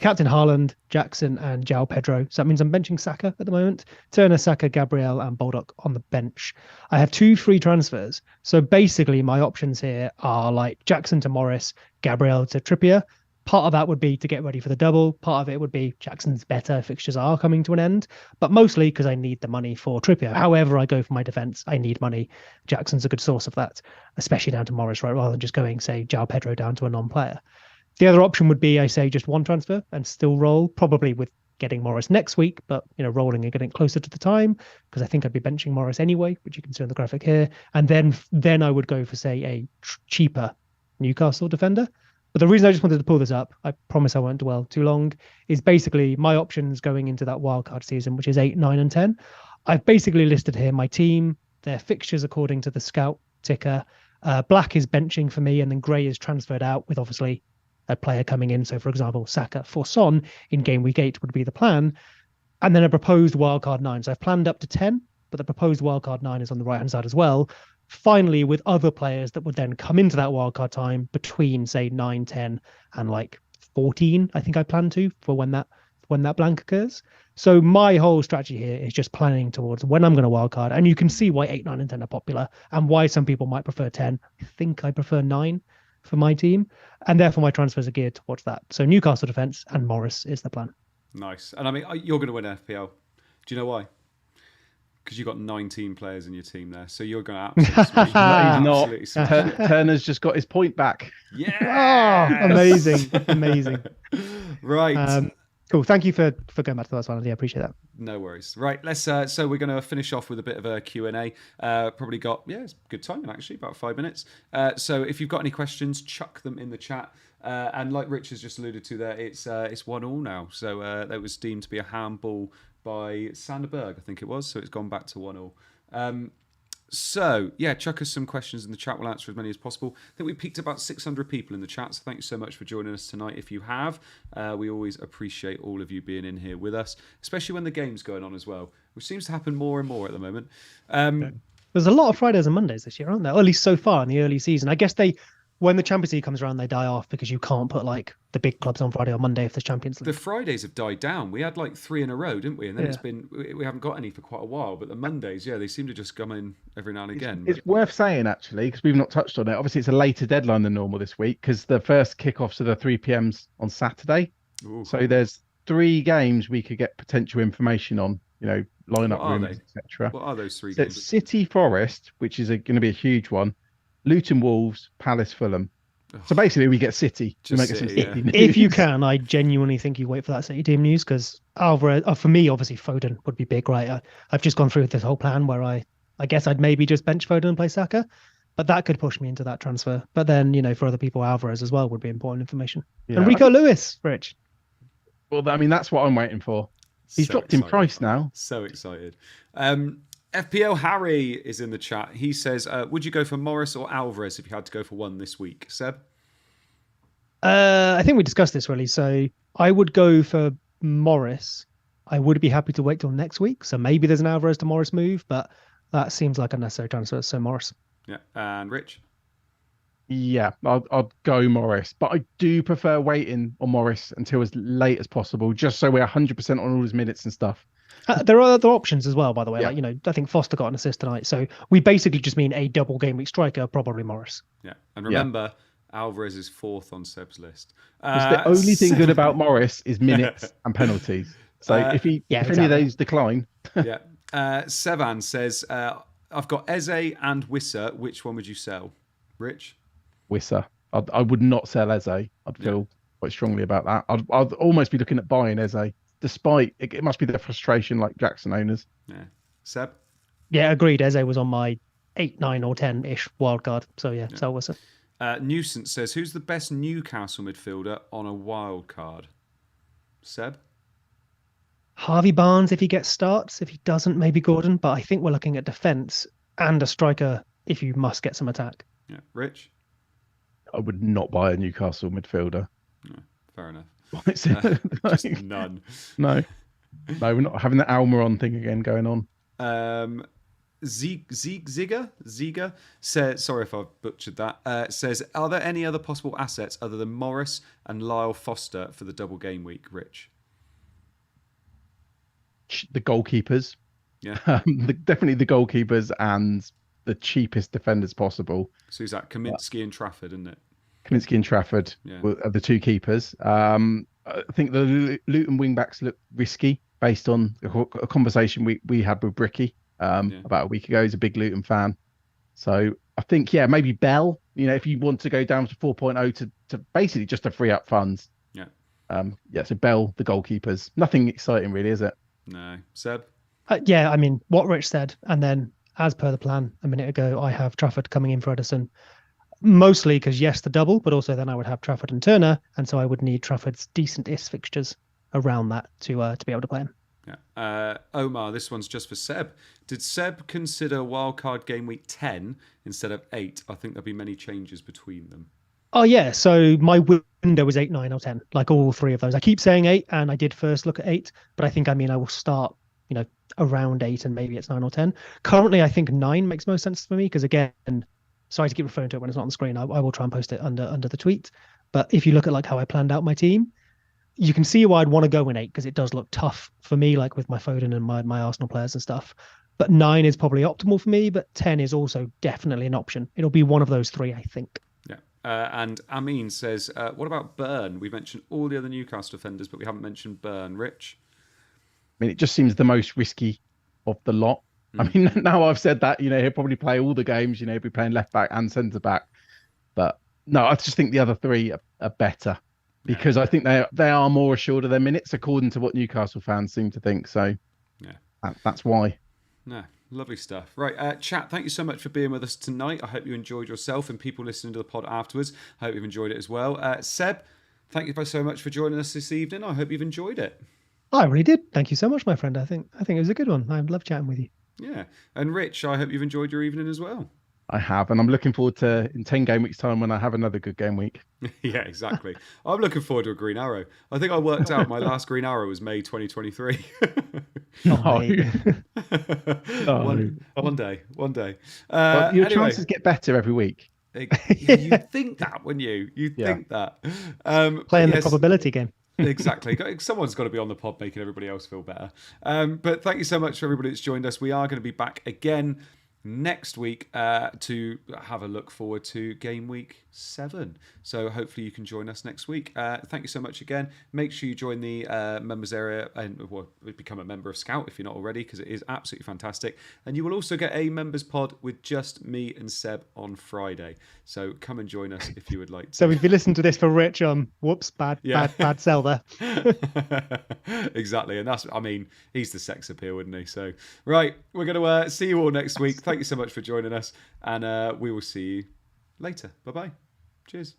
captain Haaland, Jackson, and João Pedro. So that means I'm benching Saka at the moment. Turner, Saka, Gabriel, and Baldock on the bench. I have 2 free transfers. So basically, my options here are like Jackson to Morris, Gabriel to Trippier. Part of that would be to get ready for the double. Part of it would be Jackson's better fixtures are coming to an end, but mostly because I need the money for Trippier. However I go for my defense, I need money. Jackson's a good source of that, especially down to Morris, right? Rather than just going, say, João Pedro down to a non-player. The other option would be, I say, just one transfer and still roll, probably with getting Morris next week, but rolling and getting closer to the time because I think I'd be benching Morris anyway, which you can see on the graphic here. And then I would go for, say, a cheaper Newcastle defender. But the reason I just wanted to pull this up, I promise I won't dwell too long, is basically my options going into that wildcard season, which is 8, 9, and 10. I've basically listed here my team, their fixtures according to the Scout ticker. Black is benching for me, and then grey is transferred out with obviously a player coming in. So, for example, Saka for Son in game week 8 would be the plan. And then a proposed wildcard 9. So I've planned up to 10, but the proposed wildcard 9 is on the right-hand side as well. Finally, with other players that would then come into that wildcard time between, say, 9, 10, and like 14, I think I plan to for when that blank occurs. So my whole strategy here is just planning towards when I'm going to wildcard. And you can see why 8, 9, and 10 are popular and why some people might prefer 10. I think I prefer 9 for my team. And therefore, my transfers are geared towards that. So Newcastle defence and Morris is the plan. Nice. And I mean, you're going to win FPL. Do you know why? Because you've got 19 players in your team there, so you're going to absolutely smash He's not. Turner's just got his point back. Yeah. Oh, amazing. Right. Cool. Thank you for going back to the last one. Yeah, appreciate that. No worries. Right. Let's. So we're going to finish off with a bit of a Q&A. Probably got it's good timing actually, about 5 minutes. So if you've got any questions, chuck them in the chat. And like Rich has just alluded to there, it's 1-1 now. So that was deemed to be a handball by Sanderberg, I think it was. So it's gone back to 1-1. So, yeah, chuck us some questions in the chat. We'll answer as many as possible. I think we peaked about 600 people in the chat, so thank you so much for joining us tonight if you have. We always appreciate all of you being in here with us, especially when the game's going on as well, which seems to happen more and more at the moment. There's a lot of Fridays and Mondays this year, aren't there? Or at least so far in the early season. I guess when the Champions League comes around, they die off because you can't put like the big clubs on Friday or Monday if there's Champions League. The Fridays have died down. We had like 3 in a row, didn't we? And then we haven't got any for quite a while. But the Mondays, they seem to just come in every now and again. It's worth saying actually, because we've not touched on it. Obviously, it's a later deadline than normal this week because the first kickoffs are the 3 p.m.s on Saturday. Ooh. So there's 3 games we could get potential information on. Lineup rumours, etc. What are those 3 games? City Forest, which is going to be a huge one. Luton Wolves, Palace Fulham. So basically, we get City to make some City news. If you can, I genuinely think you wait for that City team news because Alvarez, for me, obviously Foden would be big, right? I've just gone through this whole plan where I guess I'd maybe just bench Foden and play Saka, but that could push me into that transfer. But then, for other people, Alvarez as well would be important information. Yeah. And Rico Lewis, Rich. Well, I mean, that's what I'm waiting for. He's dropped in price now. So excited. FPL Harry is in the chat. He says, would you go for Morris or Alvarez if you had to go for one this week? Seb? I think we discussed this really. So I would go for Morris. I would be happy to wait till next week. So maybe there's an Alvarez to Morris move, but that seems like a necessary transfer. So Morris. Yeah. And Rich? Yeah, I'd go Morris. But I do prefer waiting on Morris until as late as possible, just so we're 100% on all his minutes and stuff. There are other options as well, by the way. Yeah. Like, I think Foster got an assist tonight. So we basically just mean a double game week striker, probably Morris. Yeah. And remember, Alvarez is 4th on Seb's list. The only thing good about Morris is minutes and penalties. So if any of those decline. Yeah. Sevan says, I've got Eze and Wissa. Which one would you sell? Rich? Wissa. I would not sell Eze. I'd feel quite strongly about that. I'd almost be looking at buying Eze. Despite it must be their frustration like Jackson owners. Yeah. Seb? Yeah, agreed. Eze was on my 8, 9 or 10-ish wildcard. So yeah. So was it. Nuisance says, who's the best Newcastle midfielder on a wild card? Seb? Harvey Barnes, if he gets starts. If he doesn't, maybe Gordon. But I think we're looking at defence and a striker if you must get some attack. Yeah. Rich? I would not buy a Newcastle midfielder. No, fair enough. Just none. No, we're not having the Almiron thing again going on. Ziga says, sorry if I've butchered that, says, are there any other possible assets other than Morris and Lyle Foster for the double game week, Rich? The goalkeepers. Yeah. Definitely the goalkeepers and the cheapest defenders possible. So is that Kaminsky and Trafford, isn't it? Kaminsky and Trafford are the two keepers. I think the Luton wing-backs look risky based on a conversation we had with Bricky about a week ago. He's a big Luton fan. So I think, maybe Bell, if you want to go down to 4.0 to basically just to free up funds. Yeah. So Bell, the goalkeepers. Nothing exciting really, is it? No. Seb? I mean, what Rich said. And then, as per the plan a minute ago, I have Trafford coming in for Edison. Mostly because, yes, the double, but also then I would have Trafford and Turner. And so I would need Trafford's decent-ish fixtures around that to be able to play him. Yeah. Omar, this one's just for Seb. Did Seb consider wildcard game week 10 instead of 8? I think there'll be many changes between them. Oh, yeah. So my window was 8, 9, or 10, like all three of those. I keep saying 8, and I did first look at 8, but I think, I will start, around 8, and maybe it's 9 or 10. Currently, I think 9 makes most sense for me because, again, sorry to keep referring to it when it's not on the screen. I will try and post it under the tweet. But if you look at like how I planned out my team, you can see why I'd want to go in 8 because it does look tough for me, like with my Foden and my Arsenal players and stuff. But 9 is probably optimal for me, but 10 is also definitely an option. It'll be one of those three, I think. Yeah. And Amin says, what about Burn? We've mentioned all the other Newcastle defenders, but we haven't mentioned Burn. Rich? I mean, it just seems the most risky of the lot. I mean, now I've said that, he'll probably play all the games, he'll be playing left back and centre back. But no, I just think the other three are better because I think they are more assured of their minutes, according to what Newcastle fans seem to think. So that's why. No, lovely stuff. Right, chat, thank you so much for being with us tonight. I hope you enjoyed yourself and people listening to the pod afterwards. I hope you've enjoyed it as well. Seb, thank you so much for joining us this evening. I hope you've enjoyed it. I really did. Thank you so much, my friend. I think it was a good one. I love chatting with you. Yeah. And Rich, I hope you've enjoyed your evening as well. I have, and I'm looking forward to in 10 game weeks time when I have another good game week. Yeah, exactly. I'm looking forward to a green arrow. I think I worked out my last green arrow was May 2023. One day. Well, your chances get better every week. You'd think that, wouldn't you? You'd think that. Playing the probability game. Exactly. Someone's got to be on the pod making everybody else feel better. But thank you so much for everybody that's joined us. We are going to be back again next week to have a look forward to game week 7. So hopefully you can join us next week. Thank you so much again. Make sure you join the members area and become a member of Scout if you're not already, because it is absolutely fantastic. And you will also get a members pod with just me and Seb on Friday. So come and join us if you would like to. So if you listen to this for Rich, whoops, bad sell there. Exactly. And he's the sex appeal, isn't he? So, right, we're going to see you all next week. Thank you so much for joining us, and we will see you later. Bye-bye. Cheers.